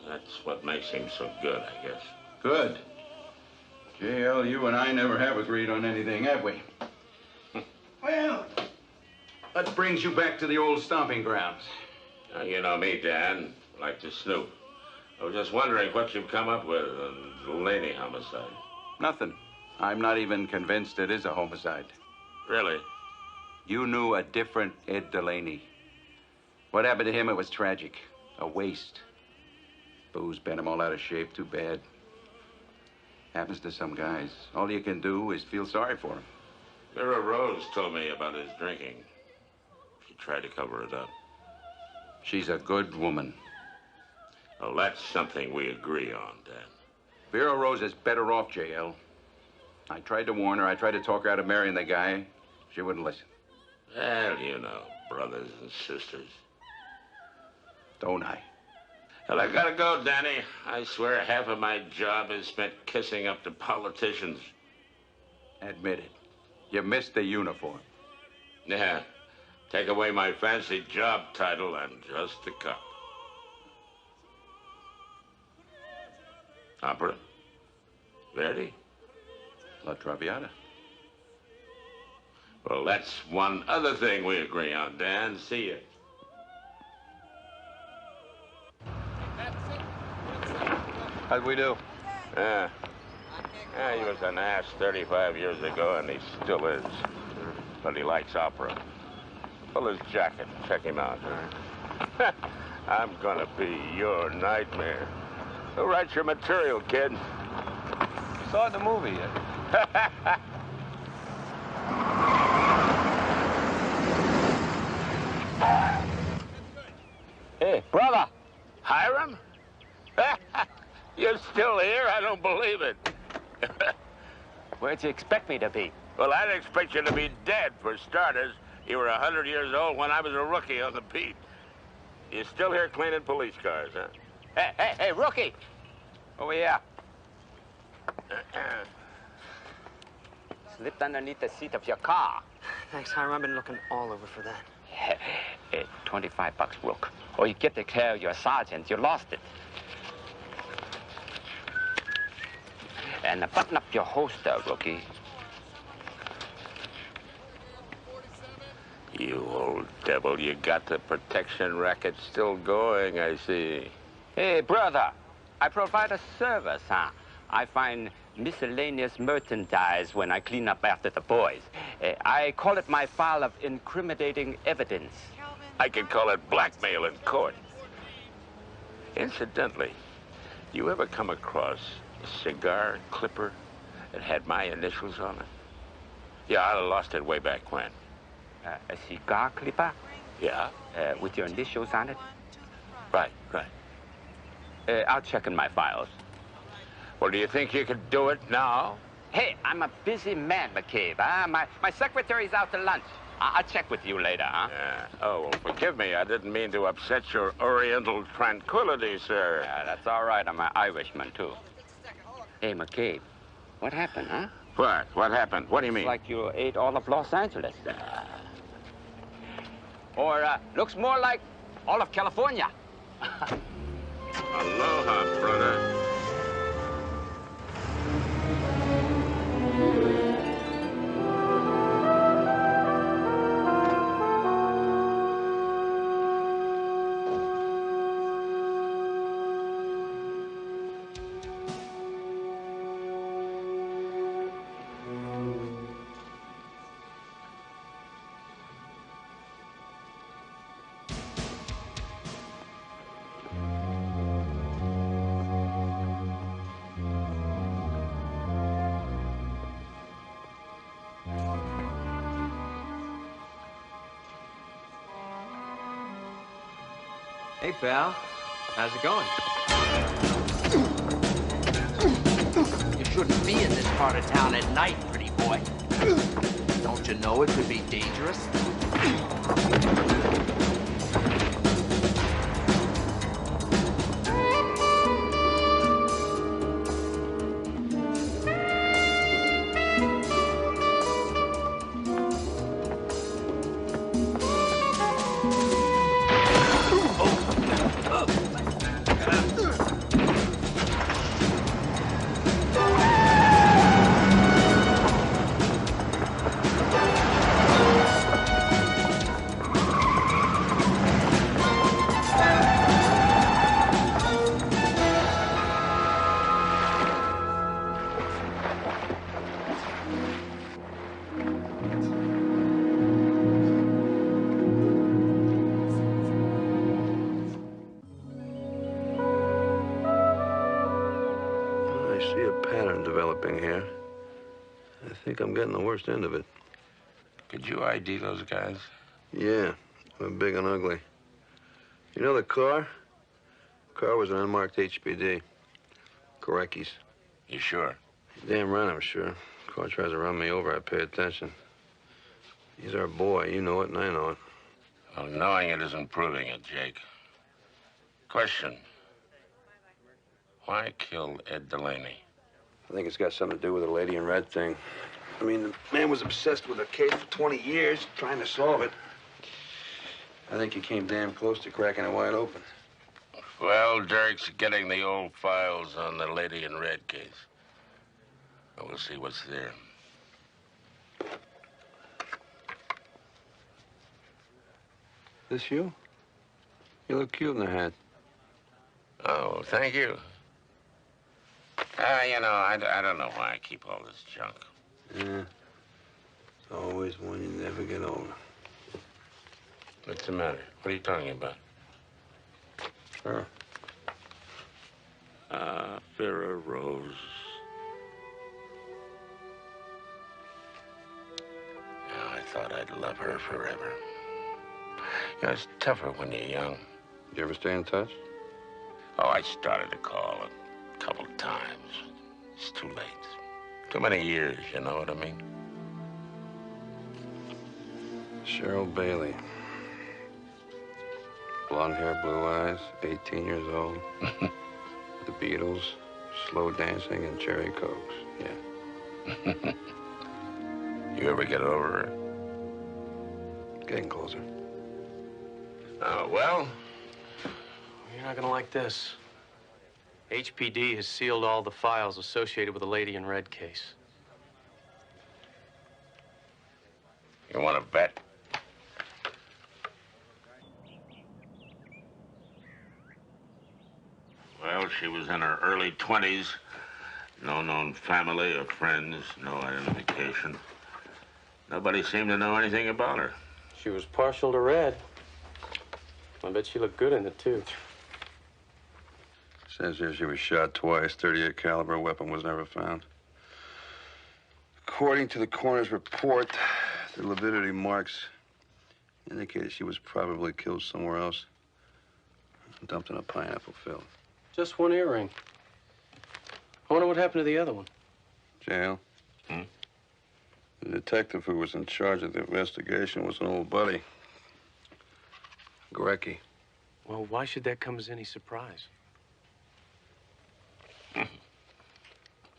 That's what makes him so good, I guess. Good. JL, you and I never have agreed on anything, have we? Well, that brings you back to the old stomping grounds. Now, you know me, Dan. Like to snoop. I was just wondering what you've come up with on the Delaney homicide. Nothing. I'm not even convinced it is a homicide. Really? You knew a different Ed Delaney. What happened to him, it was tragic. A waste. Booze bent him all out of shape. Too bad. Happens to some guys. All you can do is feel sorry for him. Vera Rose told me about his drinking. She tried to cover it up. She's a good woman. Well, that's something we agree on, Dan. Vera Rose is better off, JL. I tried to warn her. I tried to talk her out of marrying the guy. She wouldn't listen. Well, you know, brothers and sisters. Don't I? Well, I gotta go, Danny. I swear half of my job is spent kissing up to politicians. Admit it. You missed the uniform. Yeah. Take away my fancy job title and just a cup. Opera? Verdi? La Traviata. Well, that's one other thing we agree on, Dan. See you. How'd we do? Yeah, he was an ass 35 years ago, and he still is. But he likes opera. Pull his jacket. Check him out. I'm gonna be your nightmare. Who writes your material, kid? Saw the movie yet? Hey, brother. Hiram? You're still here? I don't believe it. Where'd you expect me to be? Well, I'd expect you to be dead, for starters. You were 100 years old when I was a rookie on the beat. You still here cleaning police cars, huh? Hey, rookie! Over here. Slipped underneath the seat of your car. Thanks, Hiram. I've been looking all over for that. Hey, $25, Rook. Or you get to tell your sergeant you lost it. And button up your holster, rookie. You old devil, you got the protection racket still going, I see. Hey, brother, I provide a service, huh? I find miscellaneous merchandise when I clean up after the boys. I call it my file of incriminating evidence. I could call it blackmail in court. Incidentally, you ever come across a cigar clipper that had my initials on it? Yeah, I lost it way back when. A cigar clipper? Yeah. With your initials on it? Right. I'll check in my files. Well, do you think you could do it now? Hey, I'm a busy man, McCabe. My secretary's out to lunch. I'll check with you later, huh? Yeah. Oh, well, forgive me. I didn't mean to upset your oriental tranquility, sir. Yeah, that's all right. I'm an Irishman, too. Hey, McCabe, what happened, huh? What? What happened? What do you mean? It's like you ate all of Los Angeles. Or looks more like all of California. Aloha, brother. Hey, pal. How's it going? You shouldn't be in this part of town at night, pretty boy. Don't you know it could be dangerous? developing here. I think I'm getting the worst end of it. Could you ID those guys? Yeah, I'm big and ugly. You know the car? The car was an unmarked HPD. Korecki's. You sure? Damn right I'm sure. Car tries to run me over, I pay attention. He's our boy. You know it, and I know it. Well, knowing it isn't proving it, Jake. Question. Why kill Ed Delaney? I think it's got something to do with the lady in red thing. I mean, the man was obsessed with a case for 20 years, trying to solve it. I think he came damn close to cracking it wide open. Well, Dirk's getting the old files on the lady in red case. We'll see what's there. This you? You look cute in the hat. Oh, thank you. You know, I don't know why I keep all this junk. Yeah. It's always one you never get over. What's the matter? What are you talking about? Sure. Vera Rose. Yeah, I thought I'd love her forever. You know, it's tougher when you're young. You ever stay in touch? Oh, I started to call a couple of times. It's too late. Too many years, you know what I mean? Cheryl Bailey. Blonde hair, blue eyes, 18 years old. The Beatles, slow dancing, and cherry cokes. Yeah. You ever get over her? Getting closer. Oh, well? You're not gonna like this. HPD has sealed all the files associated with the lady in red case. You want to bet? Well, she was in her early 20s. No known family or friends, no identification. Nobody seemed to know anything about her. She was partial to red. I bet she looked good in it, too. Says here she was shot twice. .38 caliber weapon was never found. According to the coroner's report, the lividity marks indicated she was probably killed somewhere else. Dumped in a pineapple field. Just one earring. I wonder what happened to the other one. Jail. Hmm? The detective who was in charge of the investigation was an old buddy. Gorecki. Well, why should that come as any surprise?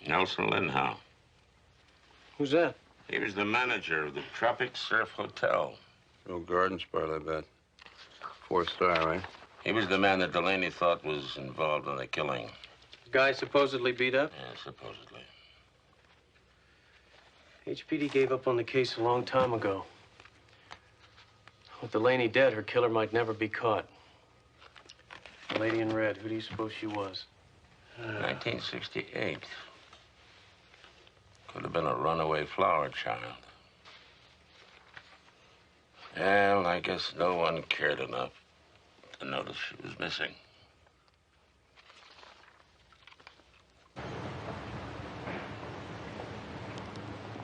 Nelson Lindhowe. Who's that? He was the manager of the Tropic Surf Hotel. No garden spot, I bet. 4-star, right? He was the man that Delaney thought was involved in the killing. The guy supposedly beat up? Yeah, supposedly. HPD gave up on the case a long time ago. With Delaney dead, her killer might never be caught. The lady in red, who do you suppose she was? 1968. Could have been a runaway flower child. Well, I guess no one cared enough to notice she was missing.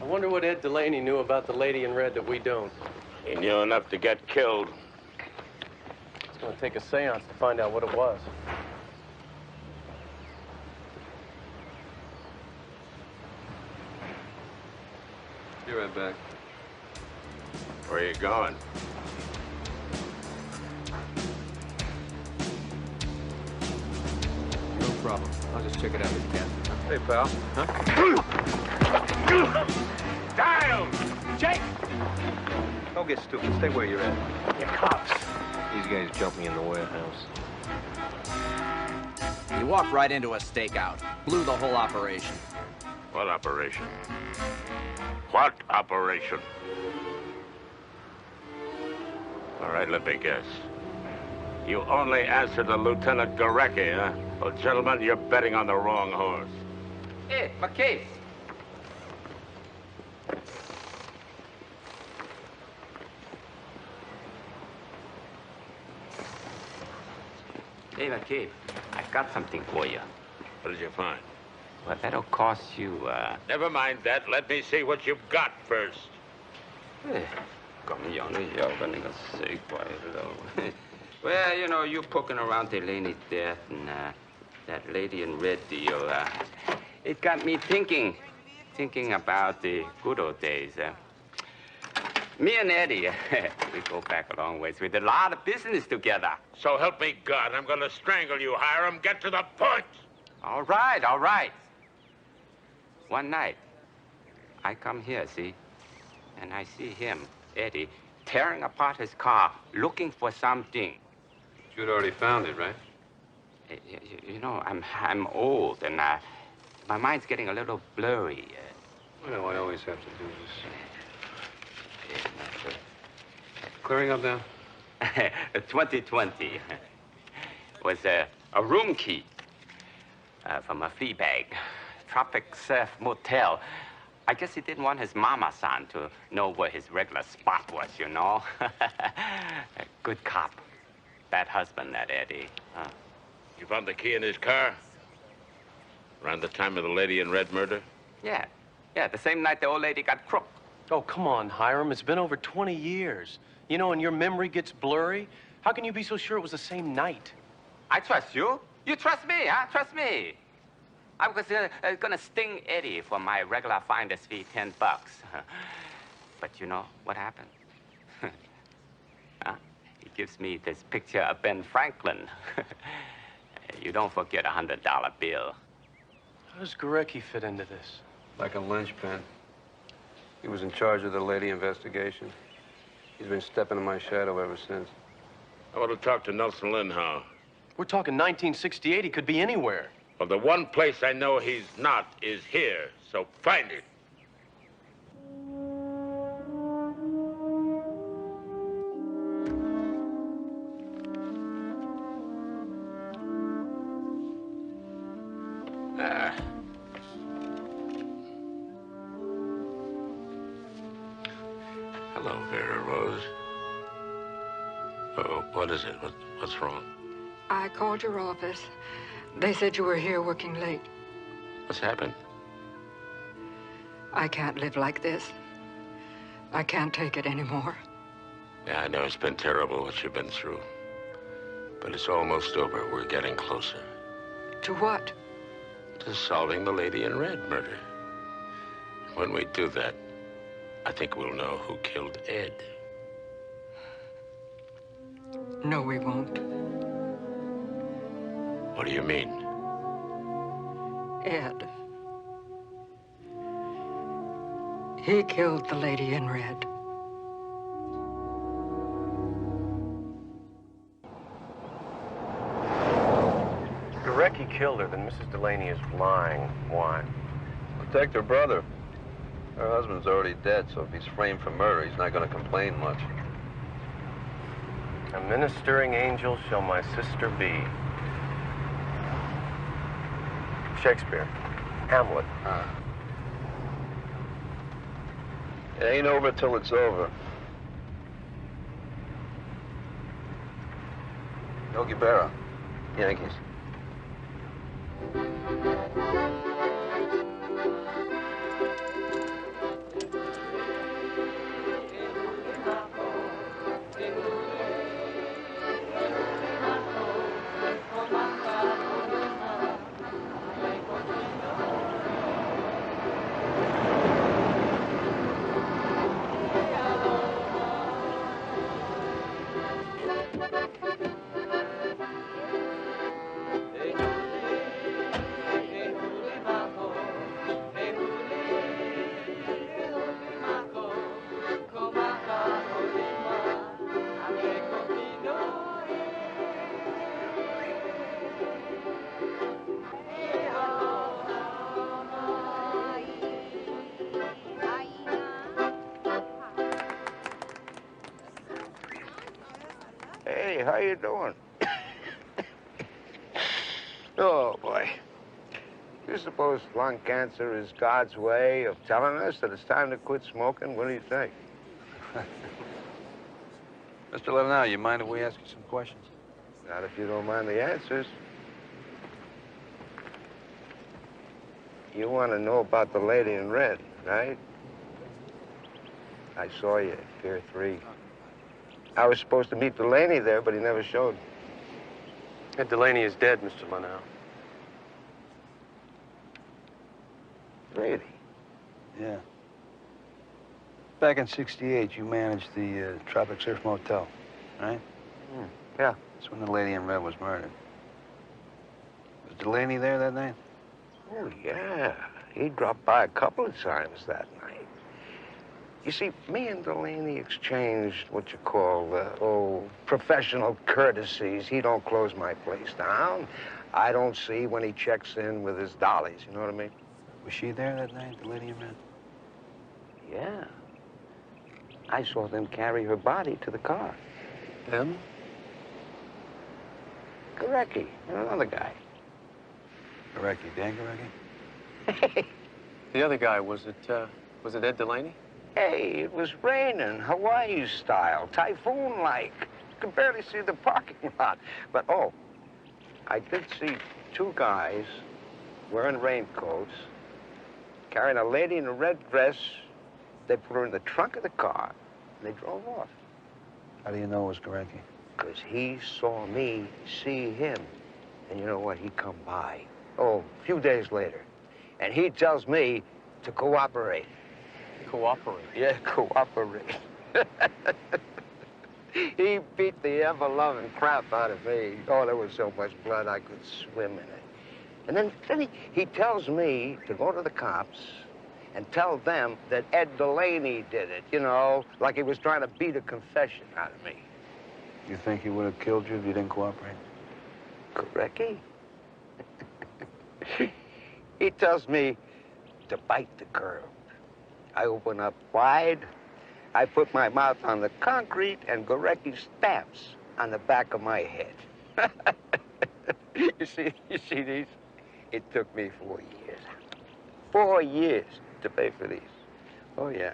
I wonder what Ed Delaney knew about the lady in red that we don't. He knew enough to get killed. It's gonna take a seance to find out what it was. Be right back. Where are you going? No problem. I'll just check it out with the captain. Hey, pal. Down! Jake! Don't get stupid. Stay where you're at. You're cops. These guys jumped me in the warehouse. You walked right into a stakeout. Blew the whole operation. What operation? What operation? All right, let me guess. You only answered to Lieutenant Gorecki, huh? Well, gentlemen, you're betting on the wrong horse. Hey, McCabe. Hey, McCabe, I've got something for you. What did you find? Well, that'll cost you, Never mind that. Let me see what you've got first. Well, you know, you poking around Delaney's death and that lady in red deal, it got me thinking about the good old days. Me and Eddie, we go back a long ways. We did a lot of business together. So help me God, I'm going to strangle you, Hiram. Get to the point. All right, all right. One night, I come here, see, and I see him, Eddie, tearing apart his car, looking for something. You'd already found it, right? You know, I'm old, and my mind's getting a little blurry. Well, I always have to do this. Clearing up now? 2020 was a room key from a flea bag. Tropic Surf Motel. I guess he didn't want his mama-san to know where his regular spot was, you know? A good cop. Bad husband, that Eddie. You found the key in his car? Around the time of the lady in red murder? Yeah, the same night the old lady got crooked. Oh, come on, Hiram. It's been over 20 years. You know, and your memory gets blurry. How can you be so sure it was the same night? I trust you. You trust me, huh? Trust me. I was gonna sting Eddie for my regular finder's fee, $10. But you know what happened? Huh? He gives me this picture of Ben Franklin. You don't forget a $100 bill. How does Gorecki fit into this? Like a linchpin. He was in charge of the lady investigation. He's been stepping in my shadow ever since. I want to talk to Nelson Lindhowe. We're talking 1968. He could be anywhere. Well, the one place I know he's not is here, so find it. Hello, Vera Rose. Oh, what is it? What's wrong? I called your office. They said you were here working late. What's happened? I can't live like this. I can't take it anymore. Yeah, I know it's been terrible what you've been through. But it's almost over. We're getting closer. To what? To solving the lady in red murder. When we do that, I think we'll know who killed Ed. No, we won't. What do you mean? Ed. He killed the lady in red. Gorecki killed her, then Mrs. Delaney is lying. Why? Protect her brother. Her husband's already dead, so if he's framed for murder, he's not going to complain much. A ministering angel shall my sister be. Shakespeare. Hamlet. It ain't over till it's over. Yogi Berra, Yankees. Hey, how you doing? Oh, boy. You suppose lung cancer is God's way of telling us that it's time to quit smoking? What do you think? Mr. Lindhowe, you mind if we ask you some questions? Not if you don't mind the answers. You want to know about the lady in red, right? I saw you at Pier 3. I was supposed to meet Delaney there, but he never showed. Ed Delaney is dead, Mr. Linnell. Really? Yeah. Back in '68, you managed the Tropic Surf Motel, right? Yeah. That's when the lady in red was murdered. Was Delaney there that night? Oh, yeah. He dropped by a couple of times that night. You see, me and Delaney exchanged what you call, professional courtesies. He don't close my place down. I don't see when he checks in with his dollies, you know what I mean? Was she there that night, the lady in red? Yeah. I saw them carry her body to the car. Them? Garecki, another guy. Garecki, Dan Garecki? The other guy, was it Ed Delaney? Hey, it was raining, Hawaii style, typhoon-like. You could barely see the parking lot. But, oh, I did see two guys wearing raincoats, carrying a lady in a red dress. They put her in the trunk of the car, and they drove off. How do you know it was Garecki? Because he saw me see him. And you know what? He come by, a few days later. And he tells me to cooperate. Cooperate? Yeah, cooperate. He beat the ever-loving crap out of me. Oh, there was so much blood I could swim in it. And then he tells me to go to the cops and tell them that Ed Delaney did it, you know, like he was trying to beat a confession out of me. You think he would have killed you if you didn't cooperate? Garecki? He tells me to bite the curb. I open up wide, I put my mouth on the concrete, and Garecki stamps on the back of my head. You see these? It took me 4 years. 4 years to pay for these. Oh, yeah.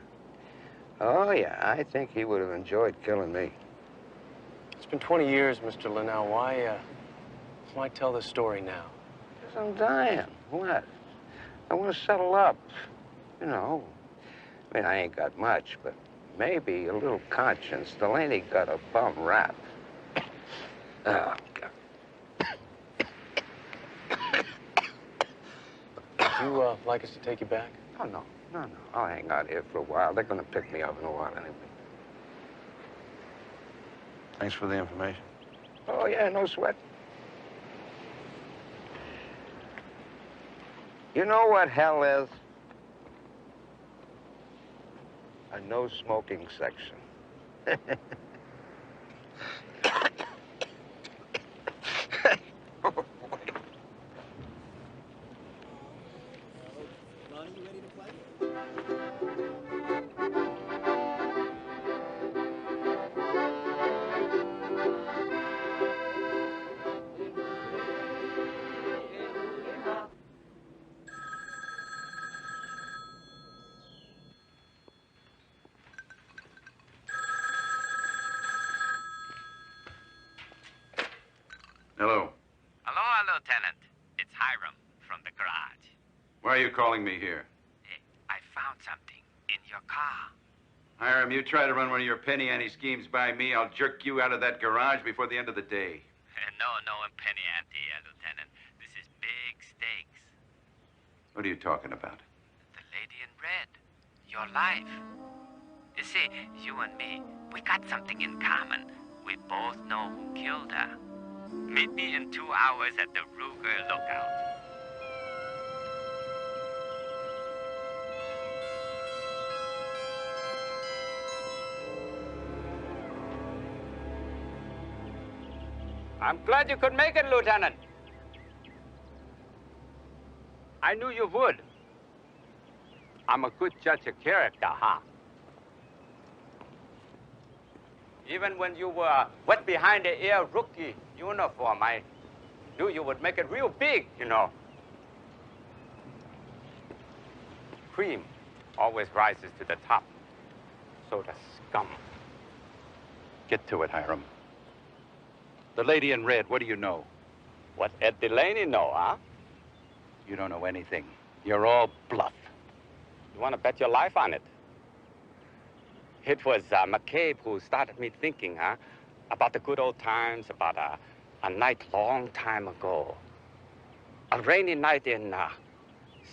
Oh, yeah, I think he would have enjoyed killing me. It's been 20 years, Mr. Linnell. Why tell this story now? Because I'm dying. What? I want to settle up. You know. I mean, I ain't got much, but maybe a little conscience. Delaney got a bum rap. Oh, God. Would you like us to take you back? Oh, no. I'll hang out here for a while. They're going to pick me up in a while anyway. Thanks for the information. Oh, yeah, no sweat. You know what hell is? A no-smoking section. Hello. Hello, Lieutenant. It's Hiram from the garage. Why are you calling me here? I found something in your car. Hiram, you try to run one of your penny ante schemes by me, I'll jerk you out of that garage before the end of the day. No penny ante, Lieutenant. This is big stakes. What are you talking about? The lady in red. Your life. You see, you and me, we got something in common. We both know who killed her. Meet me in 2 hours at the Ruger lookout. I'm glad you could make it, Lieutenant. I knew you would. I'm a good judge of character, huh? Even when you were wet behind the ear rookie uniform, I knew you would make it real big, you know. Cream always rises to the top. So does scum. Get to it, Hiram. The lady in red, what do you know? What Ed Delaney know, huh? You don't know anything. You're all bluff. You want to bet your life on it? It was McCabe who started me thinking, about the good old times, about a night long time ago. A rainy night in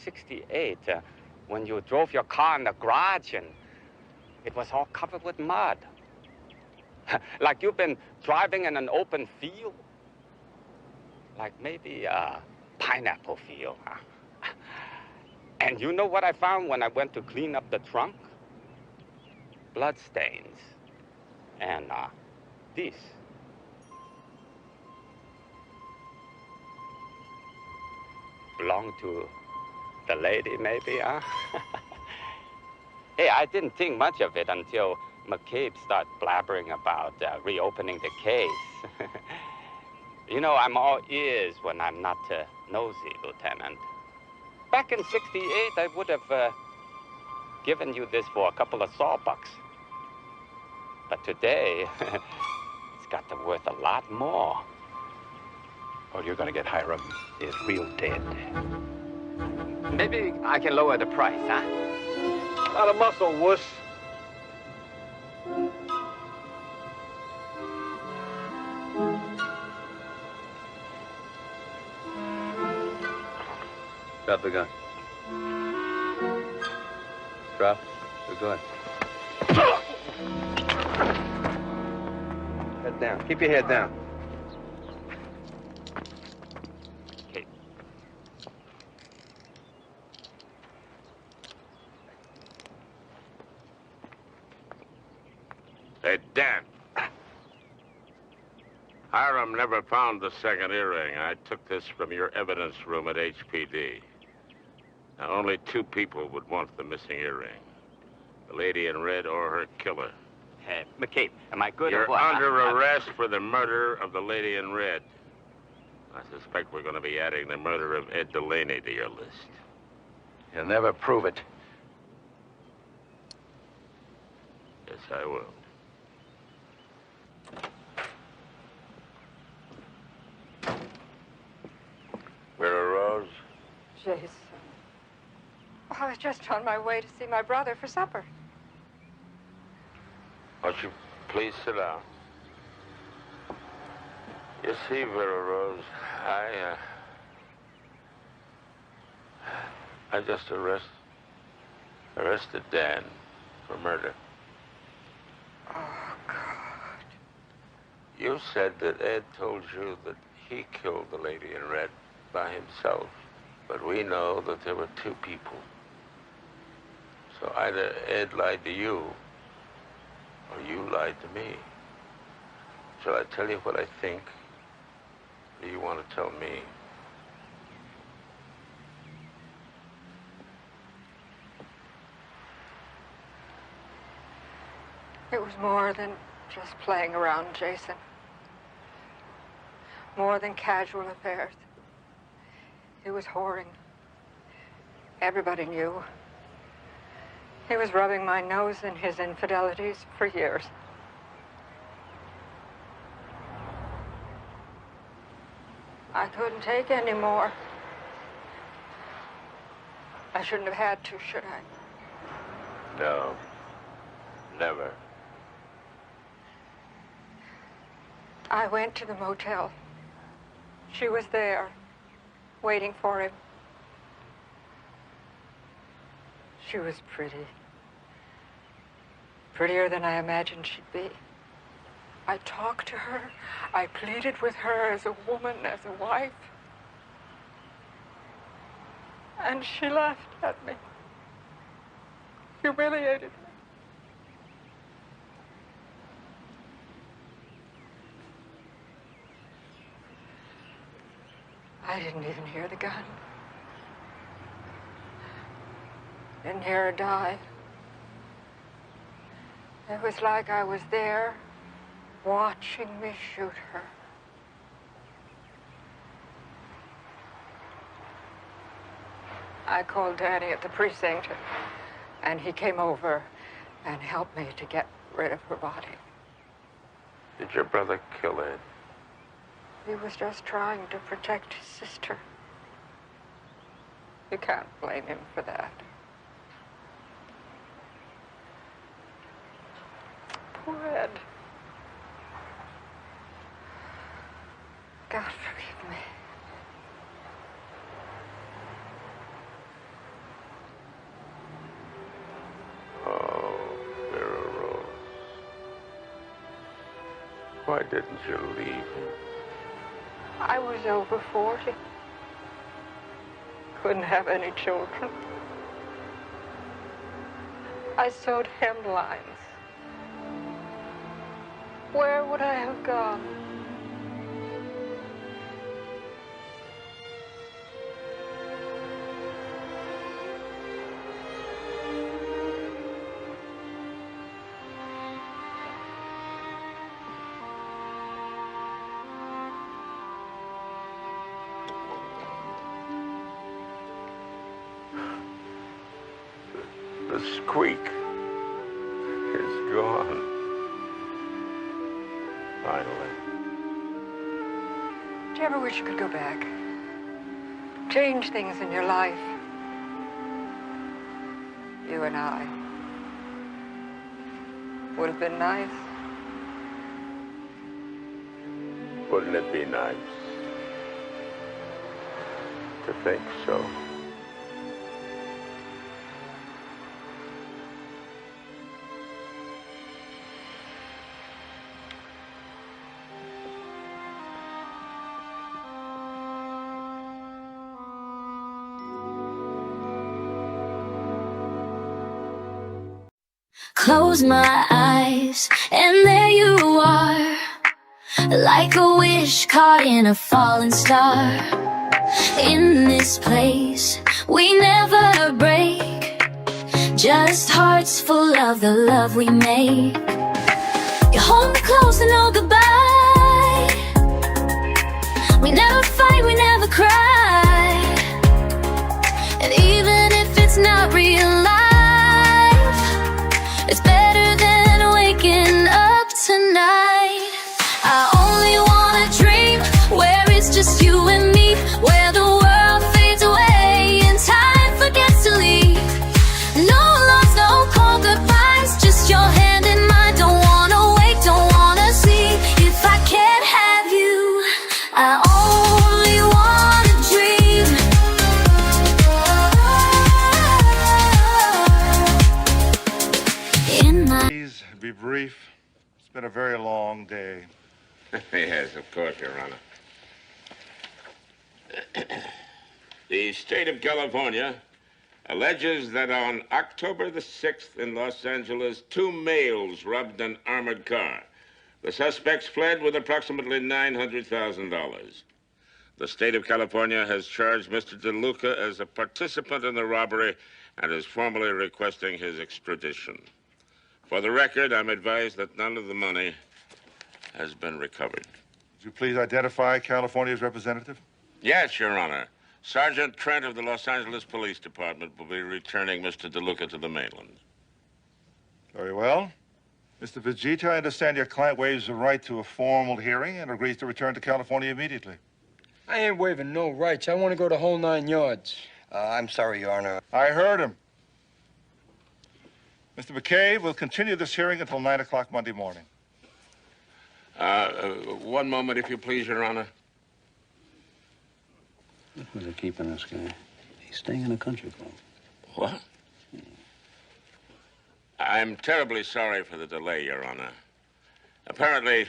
'68 when you drove your car in the garage and it was all covered with mud. Like you've been driving in an open field. Like maybe a pineapple field, And you know what I found when I went to clean up the trunk? Bloodstains. And these. Belong to the lady, maybe, huh? Hey, I didn't think much of it until McCabe started blabbering about reopening the case. You know, I'm all ears when I'm not nosy, Lieutenant. Back in '68, I would have given you this for a couple of sawbucks. But today, it's got to worth a lot more. Or you're gonna get Hiram is real dead. Maybe I can lower the price, huh? Out of muscle, wuss. Drop the gun. Drop the gun. Head down. Keep your head down. Okay. Hey, Dan. Hiram never found the second earring. I took this from your evidence room at HPD. Now, only two people would want the missing earring. The lady in red or her killer. Hey, McCabe, am I good You're or what? under arrest for the murder of the lady in red. I suspect we're going to be adding the murder of Ed Delaney to your list. You'll never prove it. Yes, I will. Vera Rose? Jason. Oh, I was just on my way to see my brother for supper. Won't you please sit down? You see, Vera Rose, I just arrested Dan for murder. Oh, God. You said that Ed told you that he killed the lady in red by himself. But we know that there were two people. So either Ed lied to you, or you lied to me. Shall I tell you what I think? Or do you want to tell me? It was more than just playing around, Jason. More than casual affairs. He was whoring. Everybody knew. He was rubbing my nose in his infidelities for years. I couldn't take any more. I shouldn't have had to, should I? No. Never. I went to the motel. She was there, waiting for him. She was pretty. Prettier than I imagined she'd be. I talked to her. I pleaded with her as a woman, as a wife. And she laughed at me. Humiliated me. I didn't even hear the gun. Didn't hear her die. It was like I was there, watching me shoot her. I called Danny at the precinct, and he came over and helped me to get rid of her body. Did your brother kill Ed? He was just trying to protect his sister. You can't blame him for that. Poor Ed. God forgive me. Oh, Vera Rose. Why didn't you leave him? I was over 40. Couldn't have any children. I sewed hemlines. Where would I have gone? The squeak is gone. Finally. Do you ever wish you could go back? Change things in your life? You and I. Would have been nice. Wouldn't it be nice to think so? Close my eyes, and there you are, like a wish caught in a falling star. In this place, we never break, just hearts full of the love we make. You hold me close and no goodbye. We never fight, we never cry. And even if it's not real life, it's better than waking up tonight. I only wanna dream where it's just you and me, where the world fades away and time forgets to leave. No loves, no cold goodbyes, just your hand in mine. Don't wanna wake, don't wanna see. If I can't have you, I only wanna dream. Please be brief. It's been a very long day. Yes, of course, Your Honor. The state of California alleges that on October the 6th in Los Angeles, 2 males robbed an armored car. The suspects fled with approximately $900,000. The state of California has charged Mr. DeLuca as a participant in the robbery and is formally requesting his extradition. For the record, I'm advised that none of the money has been recovered. Would you please identify California's representative? Yes, Your Honor. Sergeant Trent of the Los Angeles Police Department will be returning Mr. DeLuca to the mainland. Very well. Mr. Vegeta, I understand your client waives the right to a formal hearing and agrees to return to California immediately. I ain't waiving no rights. I want to go the whole 9 yards. I'm sorry, Your Honor. I heard him. Mr. McCabe, we'll continue this hearing until 9 o'clock Monday morning. One moment, if you please, Your Honor. Where they're keeping this guy. He's staying in a country club. What? I'm terribly sorry for the delay, Your Honor. Apparently,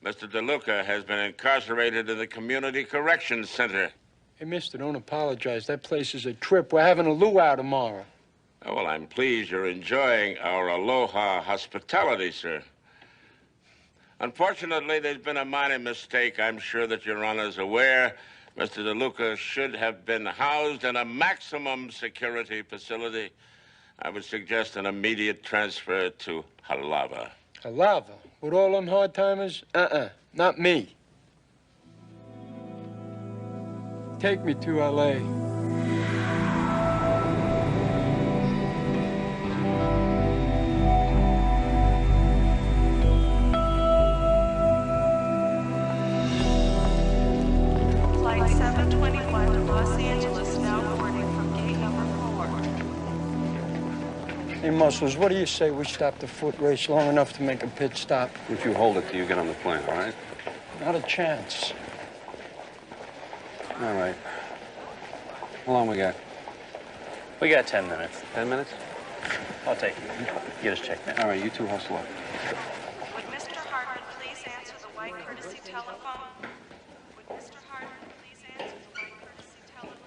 Mr. DeLuca has been incarcerated in the Community Corrections Center. Hey, mister, don't apologize. That place is a trip. We're having a luau tomorrow. Oh, well, I'm pleased you're enjoying our aloha hospitality, sir. Unfortunately, there's been a minor mistake. I'm sure that Your Honor is aware. Mr. DeLuca should have been housed in a maximum security facility. I would suggest an immediate transfer to Halava. Halava? With all them hard-timers? Not me. Take me to L.A. Flight 721 to Los Angeles now boarding from gate Hey, Muscles, what do you say we stop the foot race long enough to make a pit stop? If you hold it till you get on the plane, all right? Not a chance. All right. How long we got? We got 10 minutes. 10 minutes? I'll take it. Get us checked in. All right, you two hustle up. Would Mr. Hartman please answer the white courtesy telephone? Would Mr. Hartman please answer the white courtesy telephone?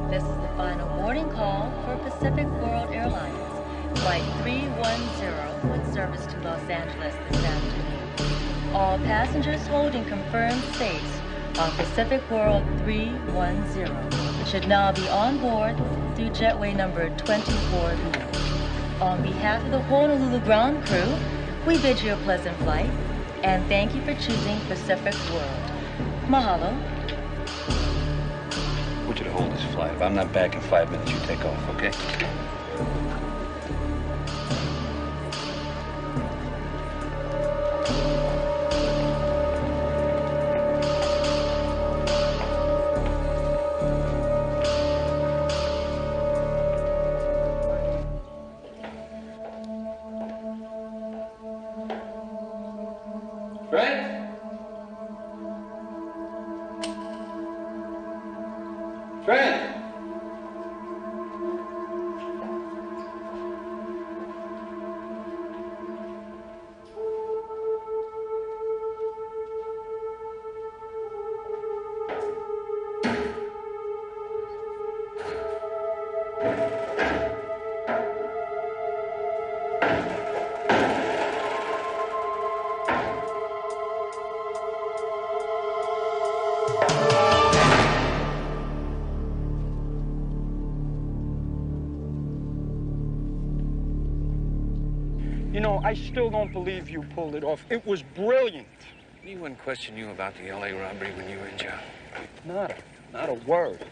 This is the final boarding call for Pacific World Airlines, Flight 310 with service to Los Angeles this afternoon. All passengers holding confirmed space on Pacific World 310 should now be on board through jetway number 24B. On behalf of the Honolulu ground crew, we bid you a pleasant flight and thank you for choosing Pacific World. Mahalo. I want you to hold this flight. If I'm not back in 5 minutes, you take off, okay? Fred? Fred? You know, I still don't believe you pulled it off. It was brilliant. Anyone question you about the L.A. robbery when you were in jail? Not a word.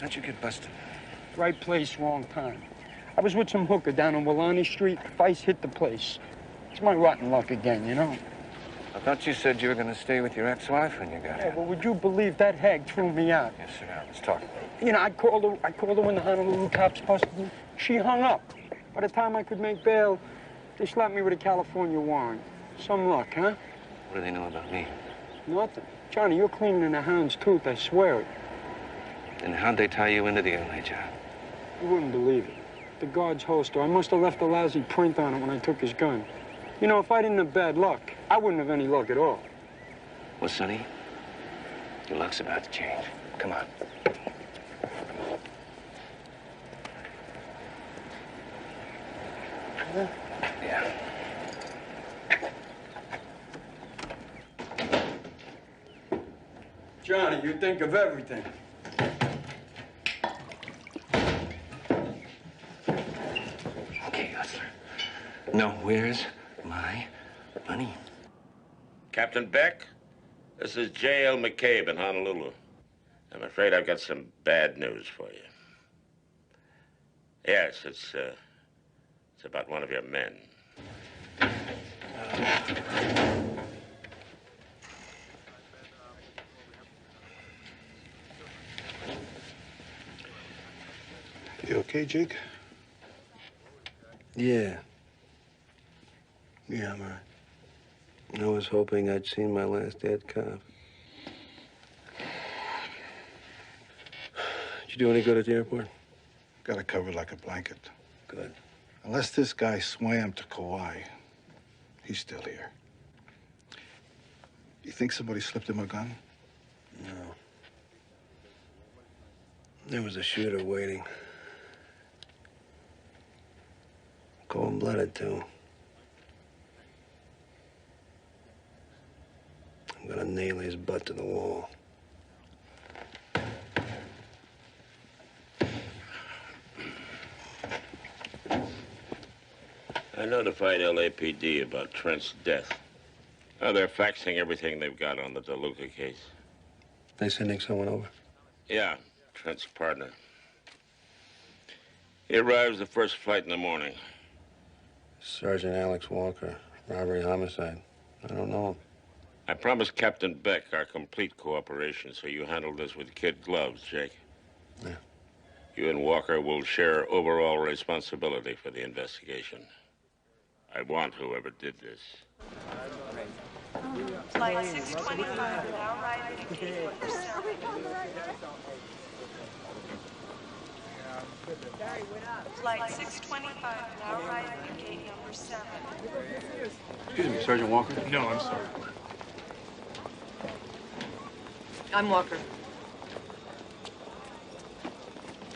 How'd you get busted? Right place, wrong time. I was with some hooker down on Willani Street. Vice hit the place. It's my rotten luck again, you know? I thought you said you were going to stay with your ex-wife when you got Yeah, here. well, would you believe that hag threw me out? Yes, sit down. Let's talk. You know, I called her when the Honolulu cops busted me. She hung up. By the time I could make bail, they slapped me with a California warrant. Some luck, huh? What do they know about me? Nothing. Johnny, you're cleaner than a hound's tooth, I swear it. And how'd they tie you into the L.A. job? You wouldn't believe it. The guard's holster. I must have left a lousy print on it when I took his gun. You know, if I didn't have bad luck, I wouldn't have any luck at all. Well, Sonny, your luck's about to change. Come on. Yeah. Johnny, you think of everything. Okay, hustler. Now, where's my money? Captain Beck, this is J.L. McCabe in Honolulu. I'm afraid I've got some bad news for you. Yes, it's about one of your men. You okay, Jake? Yeah. Yeah, I'm all right. I was hoping I'd seen my last dead cop. Did you do any good at the airport? Got it covered like a blanket. Good. Unless this guy swam to Kauai, he's still here. You think somebody slipped him a gun? No. There was a shooter waiting. Cold-blooded, too. I'm gonna nail his butt to the wall. I notified LAPD about Trent's death. Oh, they're faxing everything they've got on the DeLuca case. They sending someone over? Yeah, Trent's partner. He arrives the first flight in the morning. Sergeant Alex Walker, robbery, homicide. I don't know him. I promised Captain Beck our complete cooperation, so you handle this with kid gloves, Jake. Yeah. You and Walker will share overall responsibility for the investigation. I want whoever did this. Flight 625 now arriving at gate number 7. Flight 625 now arriving at gate number 7. Excuse me, Sergeant Walker? No, I'm sorry. I'm Walker.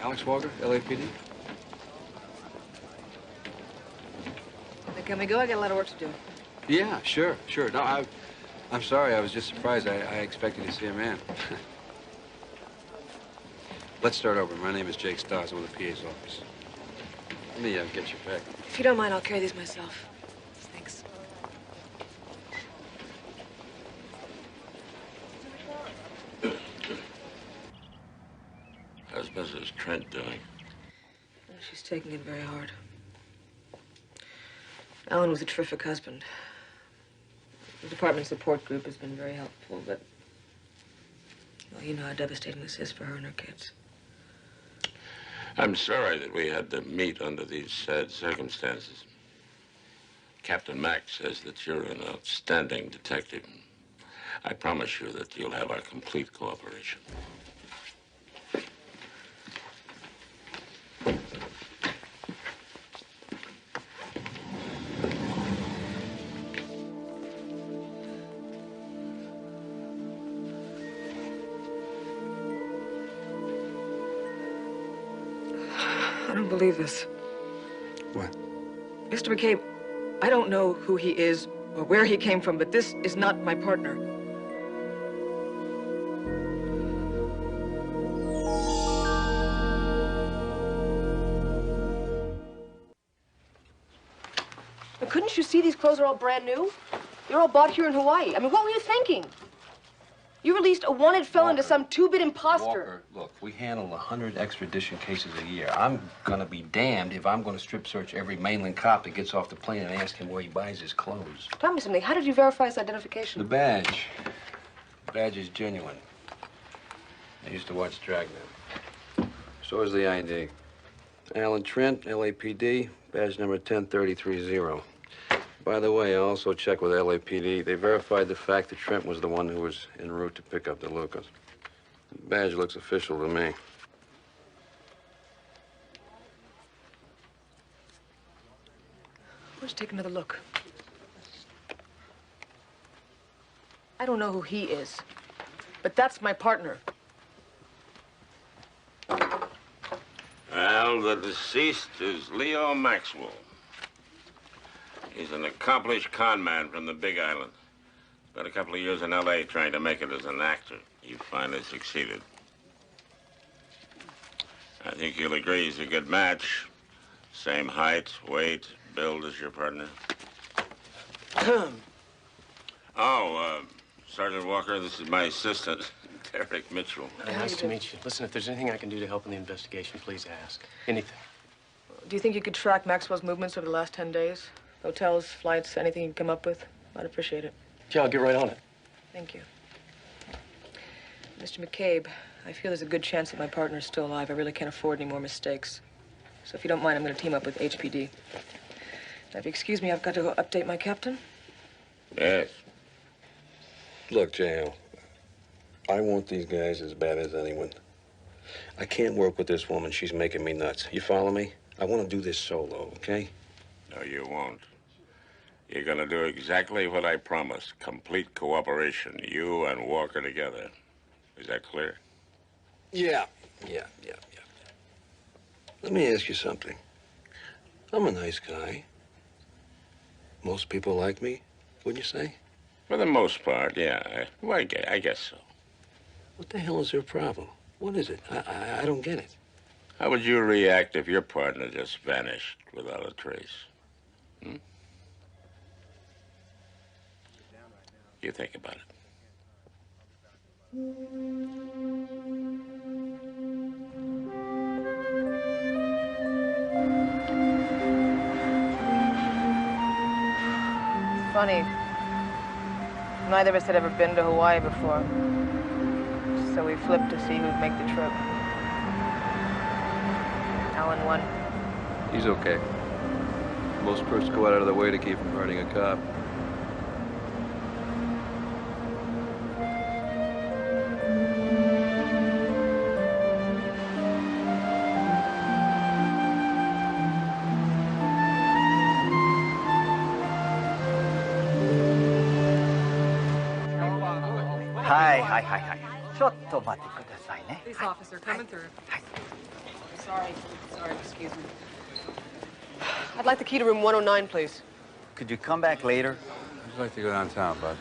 Alex Walker, LAPD? Can we go? I got a lot of work to do. Yeah, sure. No, I'm sorry. I was just surprised. I expected to see a man. Let's start over. My name is Jake Stars. I'm with the PA's office. Let me get your pack. If you don't mind, I'll carry these myself. Thanks. How's Mrs. Trent doing? She's taking it very hard. Alan was a terrific husband. The department support group has been very helpful, but, well, you know how devastating this is for her and her kids. I'm sorry that we had to meet under these sad circumstances. Captain Mack says that you're an outstanding detective. I promise you that you'll have our complete cooperation. I don't believe this. What? Mr. McCabe, I don't know who he is or where he came from, but this is not my partner. But couldn't you see these clothes are all brand new? They're all bought here in Hawaii. I mean, what were you thinking? You released a wanted felon to some two-bit imposter. Walker, look, we handle 100 extradition cases a year. I'm gonna be damned if I'm gonna strip search every mainland cop that gets off the plane and ask him where he buys his clothes. Tell me something. How did you verify his identification? The badge. The badge is genuine. I used to watch Dragnet. So is the ID. Alan Trent, LAPD, badge number 10330. By the way, I also checked with LAPD. They verified the fact that Trent was the one who was en route to pick up the Lucas. The badge looks official to me. Let's take another look. I don't know who he is, but that's my partner. Well, the deceased is Leo Maxwell. He's an accomplished con man from the Big Island. Spent a couple of years in L.A. trying to make it as an actor. He finally succeeded. I think you'll agree he's a good match. Same height, weight, build as your partner. Sergeant Walker, this is my assistant, Derek Mitchell. Nice to meet you. Listen, if there's anything I can do to help in the investigation, please ask. Anything. Do you think you could track Maxwell's movements over the last 10 days? Hotels, flights, anything you can come up with? I'd appreciate it. Yeah, I'll get right on it. Thank you. Mr. McCabe, I feel there's a good chance that my partner's still alive. I really can't afford any more mistakes. So if you don't mind, I'm going to team up with HPD. Now, if you excuse me, I've got to go update my captain. Yes. Look, J.L., I want these guys as bad as anyone. I can't work with this woman. She's making me nuts. You follow me? I want to do this solo, okay? No, you won't. You're gonna do exactly what I promised. Complete cooperation. You and Walker together. Is that clear? Yeah. Let me ask you something. I'm a nice guy. Most people like me, wouldn't you say? For the most part, yeah. Well, I guess so. What the hell is their problem? What is it? I don't get it. How would you react if your partner just vanished without a trace? You think about it. funny. Neither of us had ever been to Hawaii before. So we flipped to see who'd make the trip. Alan won. He's okay. Most perps go out of their way to keep from hurting a cop. Hi. ちょっと待ってくださいね。 Police officer coming through. Sorry, excuse me. I'd like the key to room 109, please. Could you come back later? I'd like to go downtown, bud.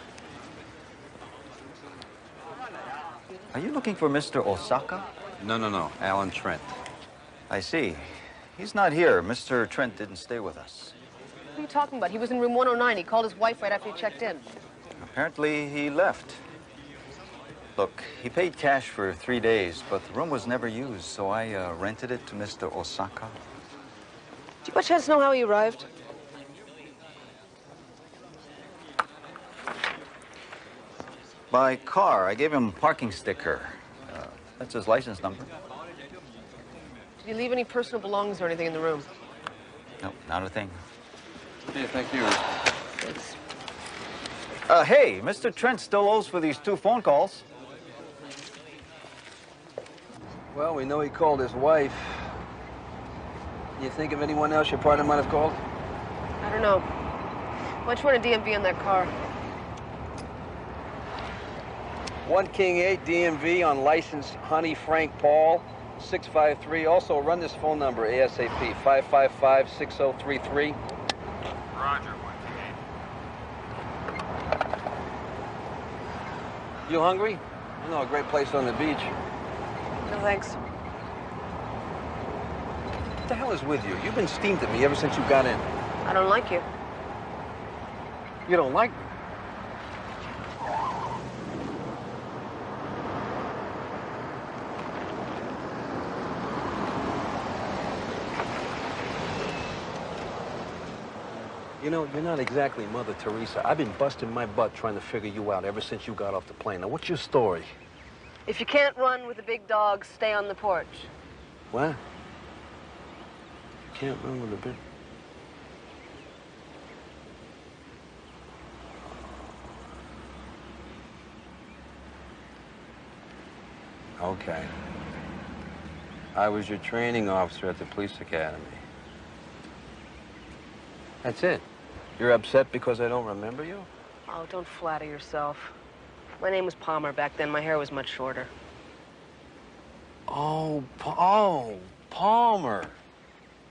Are you looking for Mr. Osaka? No. Alan Trent. I see. He's not here. Mr. Trent didn't stay with us. What are you talking about? He was in room 109. He called his wife right after he checked in. Apparently, he left. Look, he paid cash for 3 days, but the room was never used, so I rented it to Mr. Osaka. Do you by chance know how he arrived? By car. I gave him a parking sticker. That's his license number. Did he leave any personal belongings or anything in the room? No, not a thing. Hey, thank you. Thanks. Hey, Mr. Trent still owes for these 2 phone calls. Well, we know he called his wife. You think of anyone else your partner might have called? I don't know. Why don't you run a DMV in that car? 1 King 8 DMV on license Honey Frank Paul 653. Also run this phone number ASAP 555-6033. Roger, 1 King 8. You hungry? I know a great place on the beach. No, thanks. What the hell is with you? You've been steamed at me ever since you got in. I don't like you. You don't like me? You know, you're not exactly Mother Teresa. I've been busting my butt trying to figure you out ever since you got off the plane. Now, what's your story? If you can't run with the big dog, stay on the porch. What? You can't run with a big... Okay. I was your training officer at the police academy. That's it. You're upset because I don't remember you? Oh, don't flatter yourself. My name was Palmer back then. My hair was much shorter. Oh, Palmer.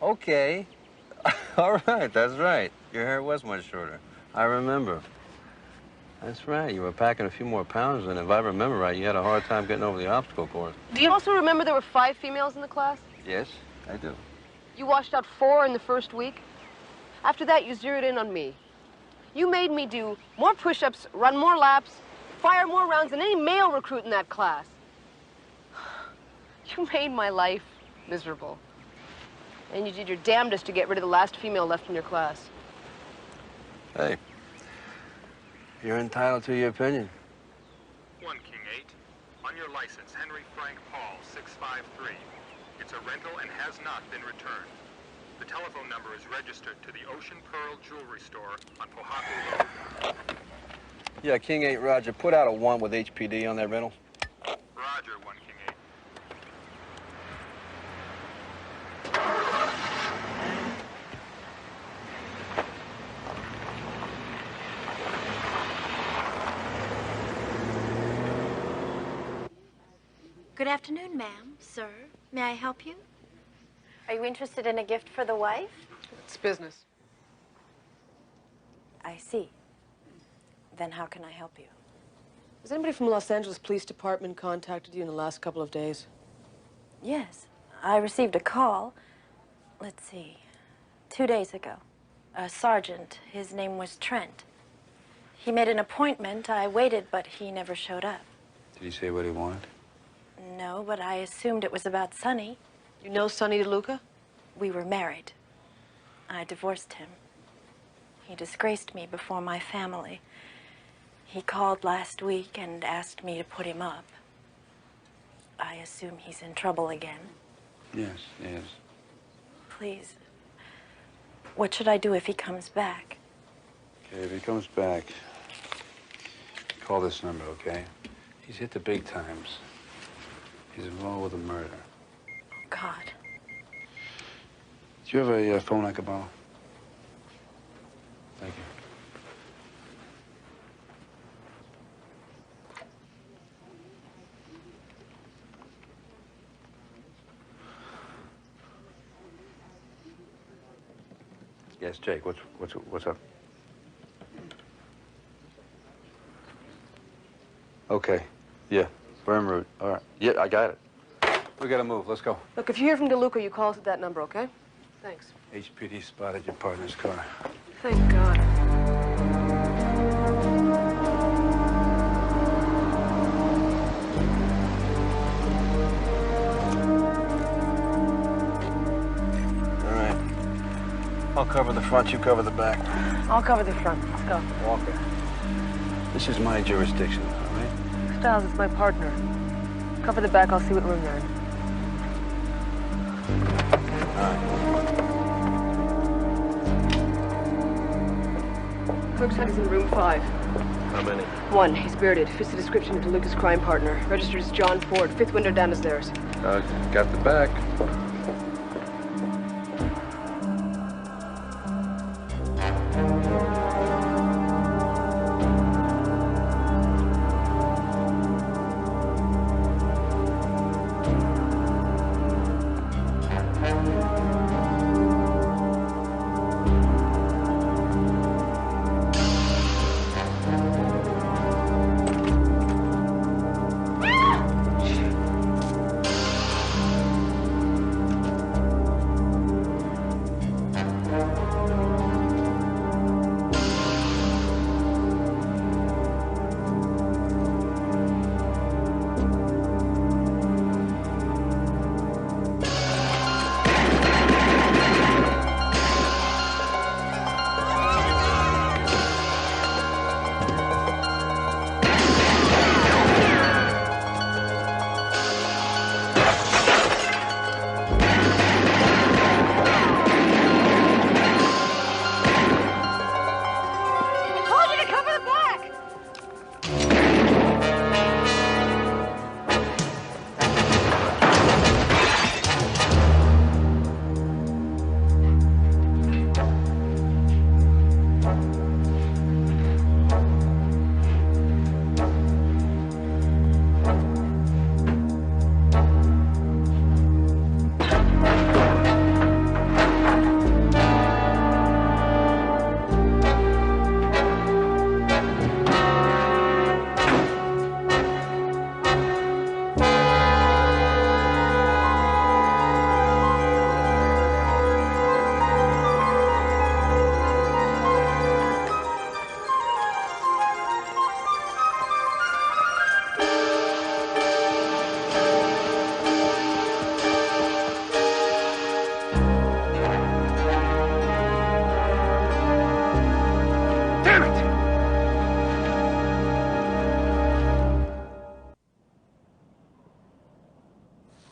Okay. All right, that's right. Your hair was much shorter. I remember. That's right. You were packing a few more pounds, and if I remember right, you had a hard time getting over the obstacle course. Do you also remember there were 5 females in the class? Yes, I do. You washed out 4 in the first week. After that, you zeroed in on me. You made me do more push-ups, run more laps, fire more rounds than any male recruit in that class. You made my life miserable. And you did your damnedest to get rid of the last female left in your class. Hey, you're entitled to your opinion. 1 King 8. On your license, Henry Frank Paul, 653. It's a rental and has not been returned. The telephone number is registered to the Ocean Pearl Jewelry Store on Pohaku Road. Yeah, King 8, Roger. Put out a 1 with HPD on that rental. Roger, 1 King 8. Good afternoon, ma'am, sir. May I help you? Are you interested in a gift for the wife? It's business. I see. Then how can I help you? Has anybody from Los Angeles Police Department contacted you in the last couple of days? Yes. I received a call, let's see, 2 days ago. A sergeant. His name was Trent. He made an appointment. I waited, but he never showed up. Did he say what he wanted? No, but I assumed it was about Sonny. You know Sonny DeLuca? We were married. I divorced him. He disgraced me before my family. He called last week and asked me to put him up. I assume he's in trouble again. Yes, yes. Please, what should I do if he comes back? Okay, if he comes back, call this number, okay? He's hit the big times. He's involved with a murder. God. Do you have a phone I could borrow? Thank you. Yes, Jake, what's up? Okay, yeah, we're en route. All right, yeah, I got it. We gotta move, let's go. Look, if you hear from DeLuca, you call us at that number, okay? Thanks. HPD spotted your partner's car. Thank God. I'll cover the front, you cover the back. I'll cover the front. Let's go. Walker. This is my jurisdiction, all right? Styles, it's my partner. Cover the back, I'll see what room you're in. Clerk said he's in room 5. How many? 1. He's bearded. Fits the description of DeLuca's crime partner. Registered as John Ford. 5th window down is theirs. Got the back.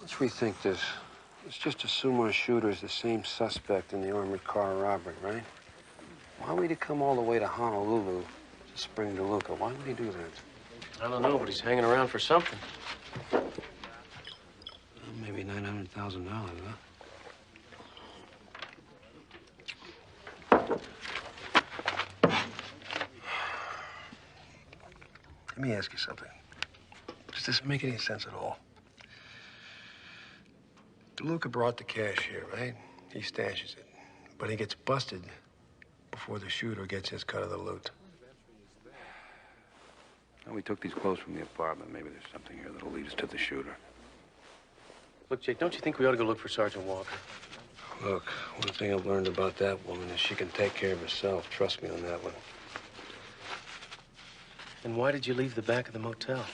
Let's rethink this. Let's just assume our shooter is the same suspect in the armored car robbery, right? Why would he come all the way to Honolulu to Spring DeLuca? Why would he do that? I don't know, but he's hanging around for something. Well, maybe $900,000, huh? Let me ask you something. Does this make any sense at all? DeLuca brought the cash here, right? He stashes it. But he gets busted before the shooter gets his cut of the loot. Well, we took these clothes from the apartment. Maybe there's something here that'll lead us to the shooter. Look, Jake, don't you think we ought to go look for Sergeant Walker? Look, one thing I've learned about that woman is she can take care of herself. Trust me on that one. And why did you leave the back of the motel?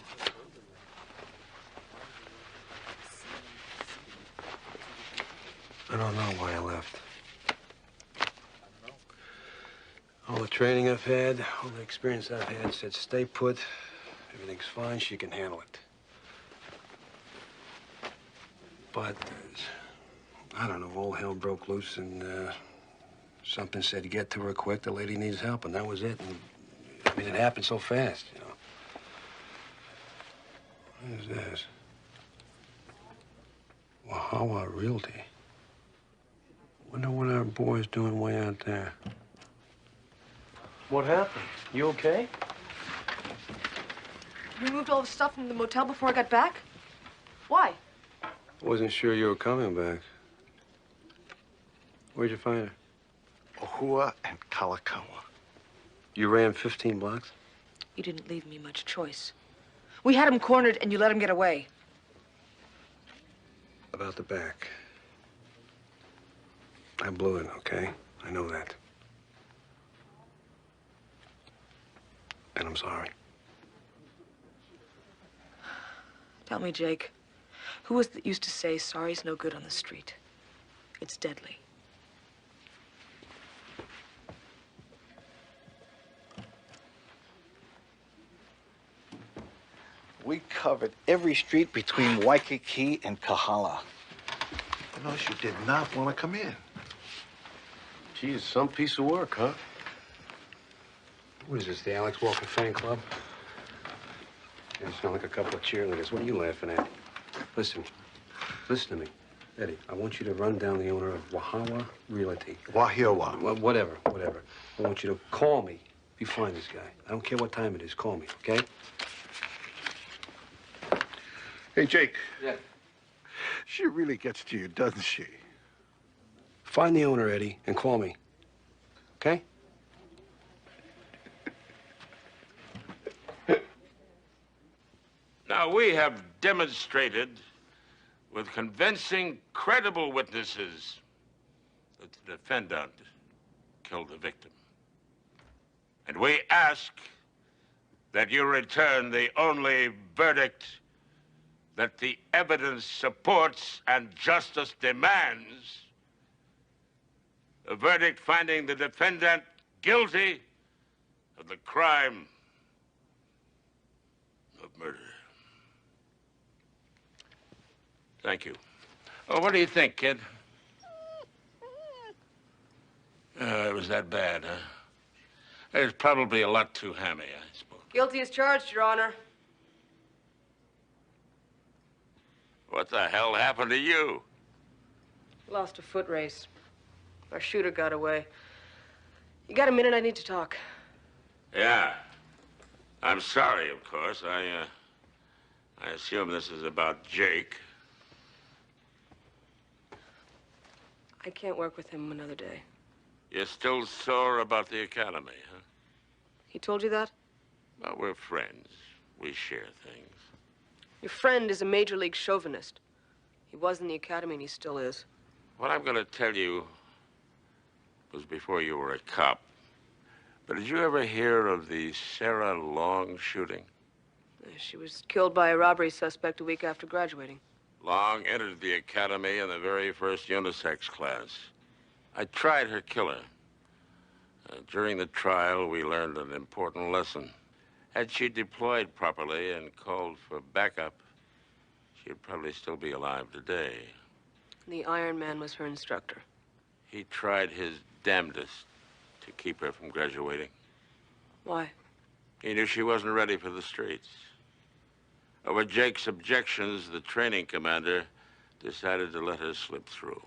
I don't know why I left. All the training I've had, all the experience I've had, said stay put. Everything's fine. She can handle it. But, I don't know, all hell broke loose and something said get to her quick. The lady needs help, and that was it. And, I mean, it happened so fast, you know. What is this? Wahawa Realty. Wonder what our boy's doing way out there. What happened? You okay? You moved all the stuff from the motel before I got back? Why? Wasn't sure you were coming back. Where'd you find her? Ohua and Kalakaua. You ran 15 blocks? You didn't leave me much choice. We had him cornered and you let him get away. About the back. I blew it, okay? I know that. And I'm sorry. Tell me, Jake, who was it that used to say sorry's no good on the street? It's deadly. We covered every street between Waikiki and Kahala. I noticed you did not want to come in. Geez, some piece of work, huh? What is this, the Alex Walker fan club? You sound like a couple of cheerleaders. What are you laughing at? Listen to me. Eddie, I want you to run down the owner of Wahawa Realty. Wahiowa. Whatever. I want you to call me if you find this guy. I don't care what time it is. Call me, okay? Hey, Jake. Yeah. She really gets to you, doesn't she? Find the owner, Eddie, and call me. Okay? Now, we have demonstrated with convincing, credible witnesses that the defendant killed the victim. And we ask that you return the only verdict that the evidence supports and justice demands, a verdict finding the defendant guilty of the crime of murder. Thank you. Oh, what do you think, kid? It was that bad, huh? It was probably a lot too hammy, I suppose. Guilty as charged, Your Honor. What the hell happened to you? Lost a foot race. Our shooter got away. You got a minute? I need to talk. Yeah. I'm sorry, of course. I assume this is about Jake. I can't work with him another day. You're still sore about the academy, huh? He told you that? Well, we're friends. We share things. Your friend is a major league chauvinist. He was in the academy and he still is. What I'm going to tell you was before you were a cop. But did you ever hear of the Sarah Long shooting? She was killed by a robbery suspect a week after graduating. Long entered the academy in the very first unisex class. I tried her killer. During the trial, we learned an important lesson. Had she deployed properly and called for backup, she'd probably still be alive today. The Iron Man was her instructor. He tried his damnedest to keep her from graduating. Why? He knew she wasn't ready for the streets. Over Jake's objections, the training commander decided to let her slip through.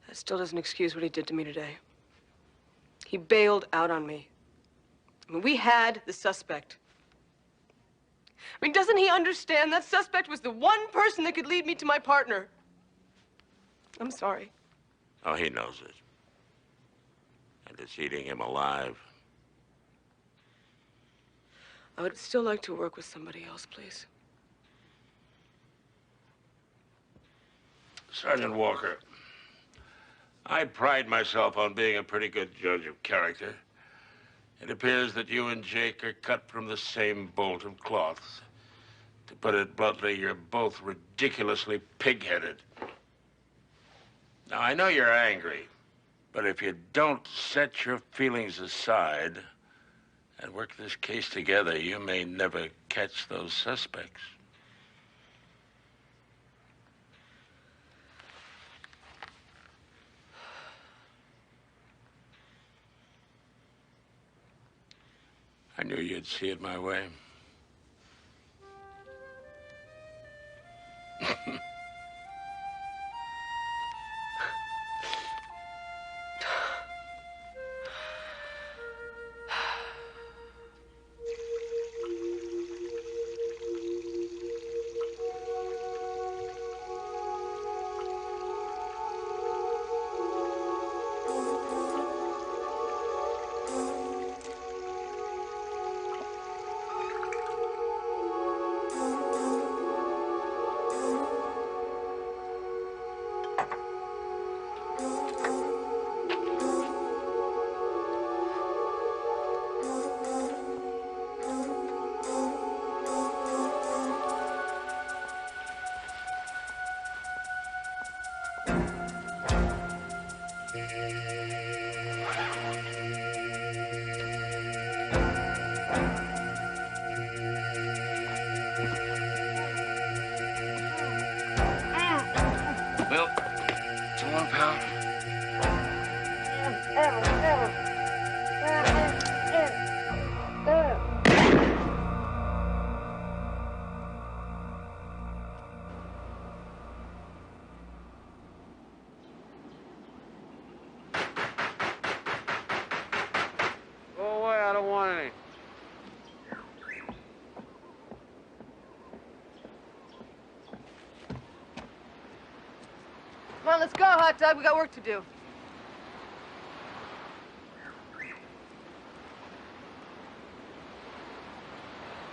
That still doesn't excuse what he did to me today. He bailed out on me. I mean, we had the suspect. I mean, doesn't he understand that suspect was the one person that could lead me to my partner? I'm sorry. Oh, he knows it. And it's eating him alive. I would still like to work with somebody else, please. Sergeant Walker, I pride myself on being a pretty good judge of character. It appears that you and Jake are cut from the same bolt of cloth. To put it bluntly, you're both ridiculously pig-headed. Now, I know you're angry. But if you don't set your feelings aside and work this case together, you may never catch those suspects. I knew you'd see it my way. Well, so long, pal. Go away, I don't want any. Come on, let's go, hot dog. We got work to do.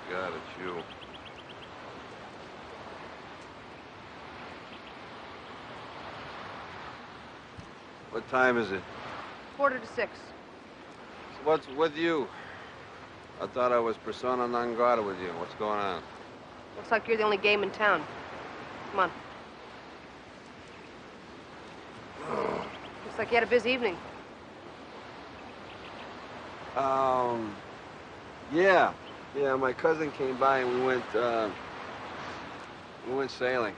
God, it's you. What time is it? 5:45. What's with you? I thought I was persona non grata with you. What's going on? Looks like you're the only game in town. Come on. Looks like you had a busy evening. Yeah. Yeah, my cousin came by and we went sailing.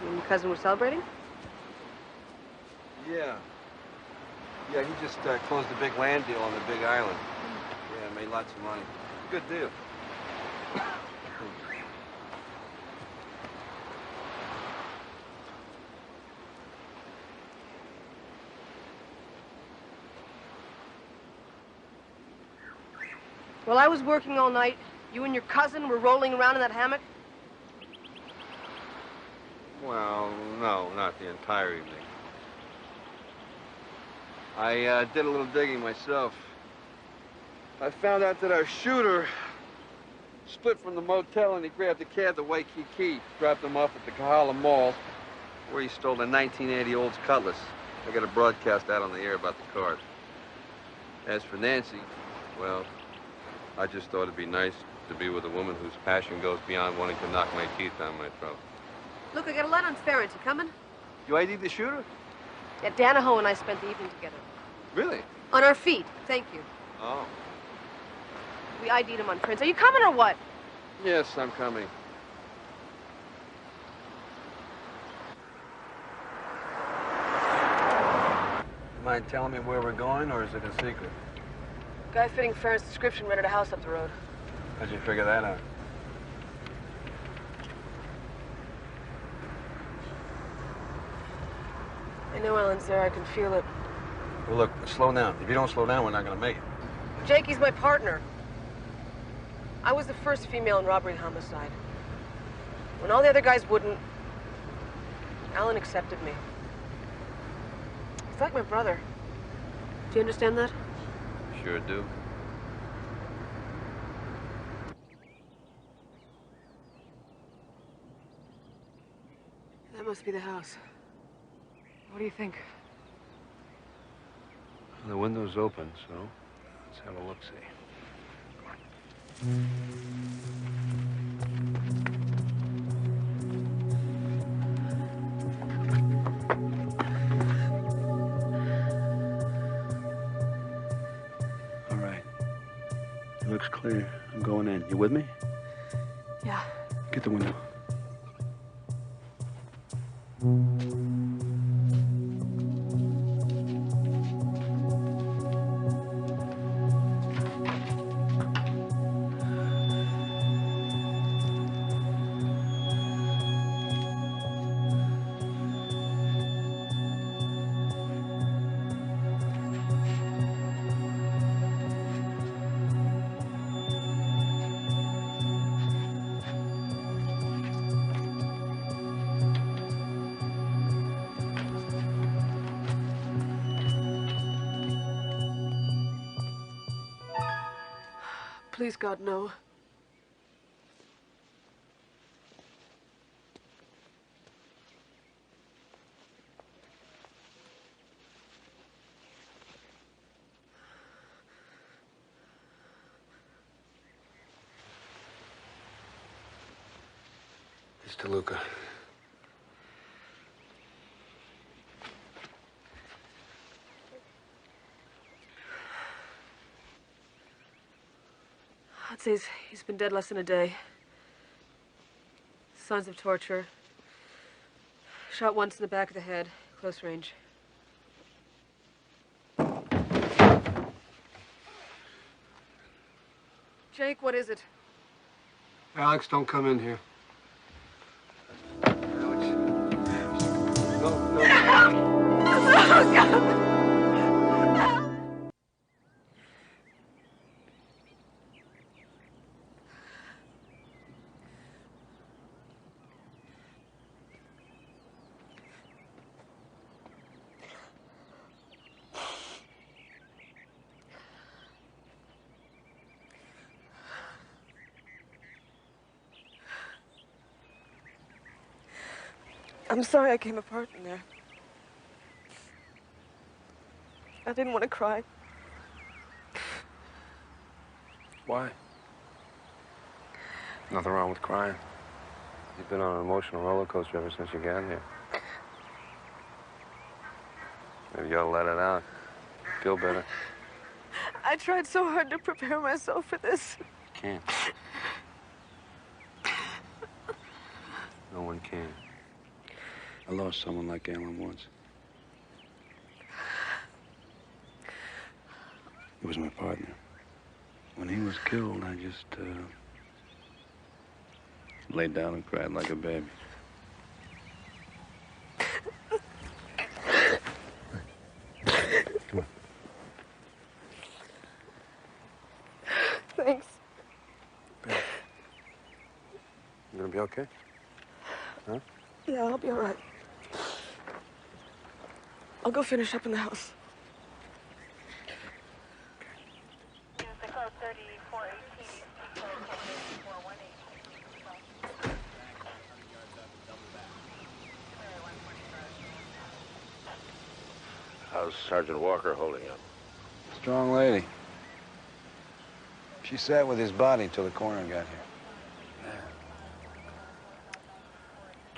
You and your cousin were celebrating? Yeah. Yeah, he just closed a big land deal on the Big Island. Yeah, made lots of money. Good deal. While I was working all night, you and your cousin were rolling around in that hammock? Well, no, not the entire evening. I did a little digging myself. I found out that our shooter split from the motel and he grabbed a cab to Waikiki, dropped him off at the Kahala Mall, where he stole a 1980 Olds Cutlass. I got a broadcast out on the air about the card. As for Nancy, well, I just thought it'd be nice to be with a woman whose passion goes beyond wanting to knock my teeth down my throat. Look, I got a lot on Ference. You coming? You ID'd the shooter? Yeah, Danaho and I spent the evening together. Really? On our feet. Thank you. Oh. We ID'd him on prints. Are you coming or what? Yes, I'm coming. Mind telling me where we're going, or is it a secret? Guy fitting Ference's description rented a house up the road. How'd you figure that out? I know Alan's there. I can feel it. Well, look, slow down. If you don't slow down, we're not gonna make it. Jakey's my partner. I was the first female in robbery and homicide. When all the other guys wouldn't, Alan accepted me. He's like my brother. Do you understand that? Sure do. That must be the house. What do you think? The window's open, so let's have a look-see. looks clear. I'm going in. You with me? Yeah. Get the window. Please, God, no. It's DeLuca. I'd say he's been dead less than a day. Signs of torture. Shot once in the back of the head, close range. Jake, what is it? Alex, don't come in here. Alex. No. Oh, God. I'm sorry I came apart in there. I didn't want to cry. Why? Nothing wrong with crying. You've been on an emotional roller coaster ever since you got here. Maybe you ought to let it out. Feel better. I tried so hard to prepare myself for this. Can't. No one can. I lost someone like Alan once. He was my partner. When he was killed, I just laid down and cried like a baby. Come on. Thanks. Ben, you gonna be okay? Huh? Yeah, I'll be all right. I'll go finish up in the house. How's Sergeant Walker holding up? Strong lady. She sat with his body till the coroner got here.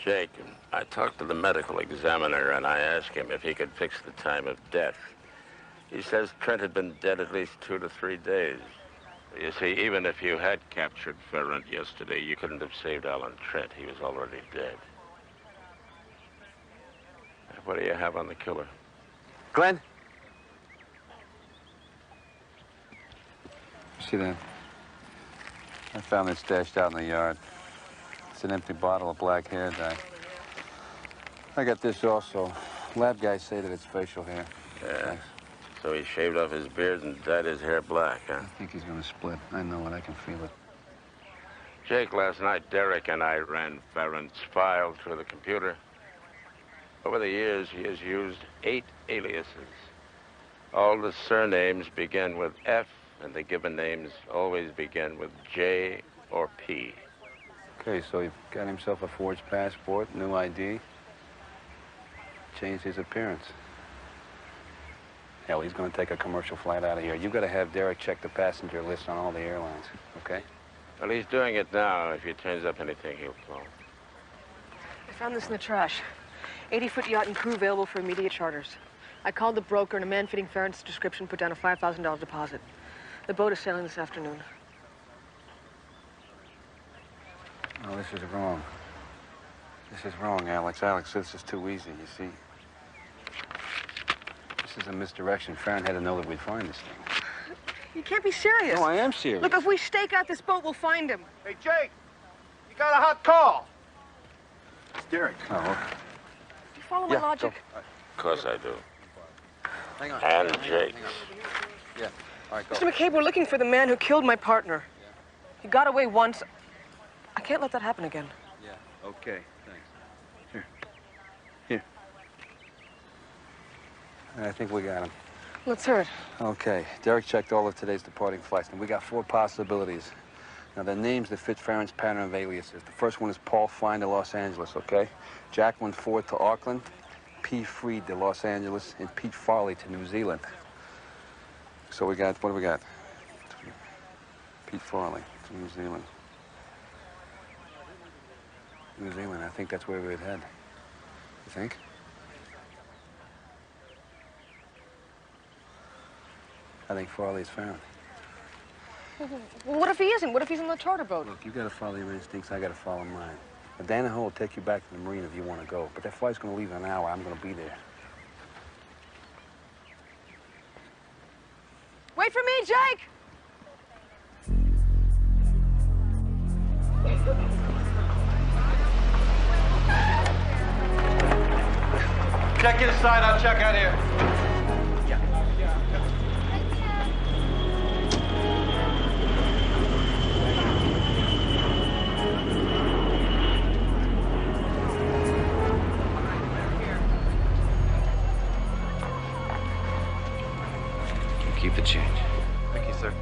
Jake, I talked to the medical examiner and I asked him if he could fix the time of death. He says Trent had been dead at least 2 to 3 days. You see, even if you had captured Ferrand yesterday, you couldn't have saved Alan Trent. He was already dead. What do you have on the killer? Glenn? See that? I found it stashed out in the yard. It's an empty bottle of black hair dye. I got this also. Lab guys say that it's facial hair. Yeah. So he shaved off his beard and dyed his hair black, huh? I think he's gonna split. I know it. I can feel it. Jake, last night, Derek and I ran Ferrand's file through the computer. Over the years, he has used 8 aliases. All the surnames begin with F, and the given names always begin with J or P. Okay, so he got himself a forged passport, new ID, changed his appearance. Hell, he's gonna take a commercial flight out of here. You gotta have Derek check the passenger list on all the airlines, okay? Well, he's doing it now. If he turns up anything, he'll call. I found this in the trash. 80-foot yacht and crew available for immediate charters. I called the broker, and a man fitting Ferrand's description put down a $5,000 deposit. The boat is sailing this afternoon. No, this is wrong. This is wrong, Alex. Alex, this is too easy, you see. This is a misdirection. Farron had to know that we'd find this thing. You can't be serious. No, I am serious. Look, if we stake out this boat, we'll find him. Hey, Jake, you got a hot call. It's Derek. Oh, okay. Do you follow my logic? Of course I do. Hang on. And Jake. Yeah. All right, go. Mr. McCabe, we're looking for the man who killed my partner. He got away once. I can't let that happen again. Yeah. Okay. Thanks. Here. Here. I think we got him. Let's hear it. Okay. Derek checked all of today's departing flights, and we got 4 possibilities. Now, they're names that fit Farron's pattern of aliases. The first one is Paul Fine to Los Angeles, okay? Jacqueline Ford to Auckland, P. Freed to Los Angeles, and Pete Farley to New Zealand. So we got, what do we got? Pete Farley to New Zealand. New Zealand, I think that's where we'd head. You think? I think Farley's Farron. What if he isn't? What if he's in the charter boat? Look, you gotta follow your instincts, I gotta follow mine. Now, Danaher will take you back to the marine if you want to go, but that flight's gonna leave in an hour. I'm gonna be there. Wait for me, Jake! Check inside, I'll check out here. Keep the change. Thank you, sir.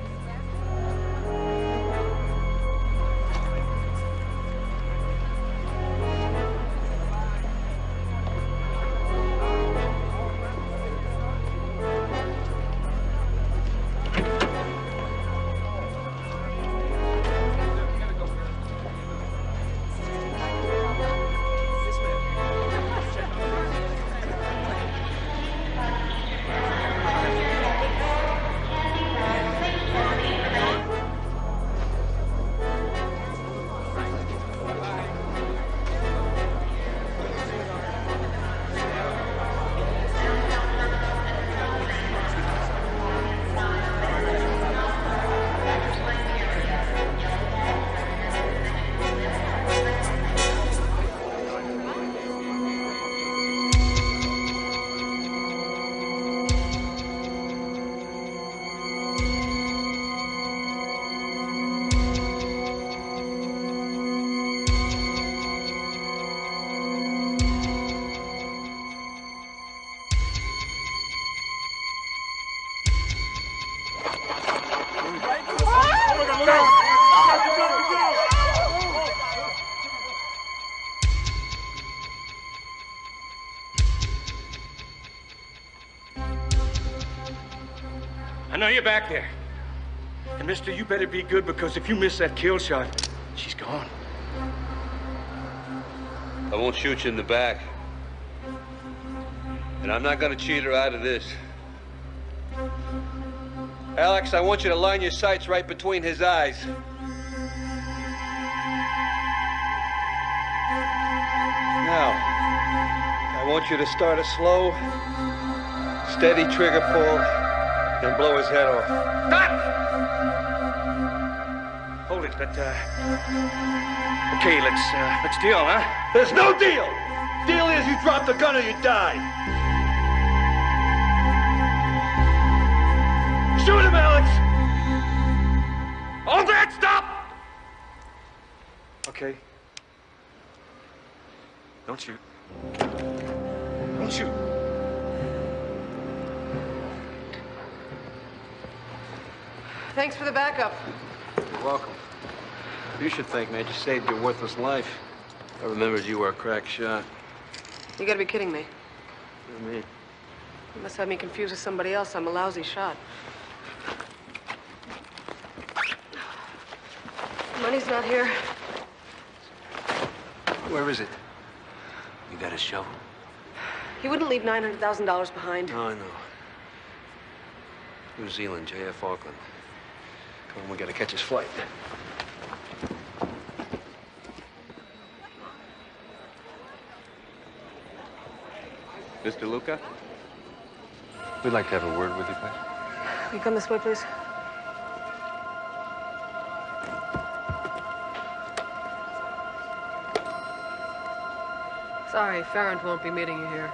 I know you're back there. And mister, you better be good, because if you miss that kill shot, she's gone. I won't shoot you in the back. And I'm not gonna cheat her out of this. Alex, I want you to line your sights right between his eyes. Now, I want you to start a slow, steady trigger pull, then blow his head off. Stop! Hold it, but, okay, let's deal, huh? There's no deal! Deal is you drop the gun or you die. Shoot him, Alex! Hold that, stop! Okay. Don't shoot. Don't shoot. Thanks for the backup. You're welcome. You should thank me. I just saved your worthless life. I remembered you were a crack shot. You gotta be kidding me. What do you mean? You must have me confused with somebody else. I'm a lousy shot. Money's not here. Where is it? You got a shovel? He wouldn't leave $900,000 behind. No, I know. New Zealand, JF Auckland. Come on, we gotta catch his flight. Mr. Luca? We'd like to have a word with you, please. Will you come this way, please? Sorry, Farrand won't be meeting you here.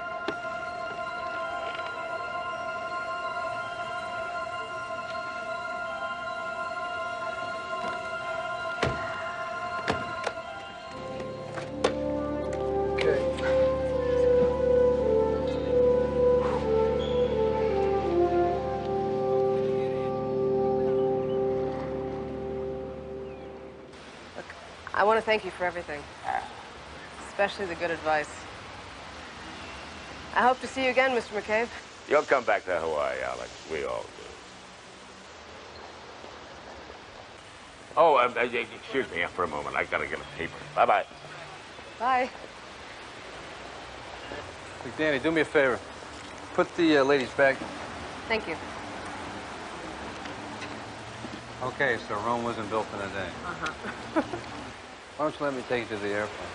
I want to thank you for everything, especially the good advice. I hope to see you again, Mr. McCabe. You'll come back to Hawaii, Alex. We all do. Oh, excuse me for a moment. I gotta get a paper. Bye-bye. Bye. Hey, Danny, do me a favor. Put the ladies back. Thank you. Okay, so Rome wasn't built in a day. Uh-huh. Why don't you let me take you to the airport?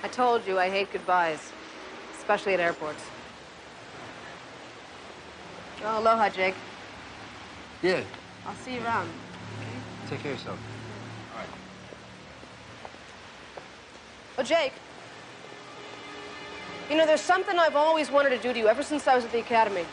I told you I hate goodbyes, especially at airports. Oh, aloha, Jake. Yeah. I'll see you around. Take care of yourself. All right. Oh, Jake. You know, there's something I've always wanted to do to you ever since I was at the academy.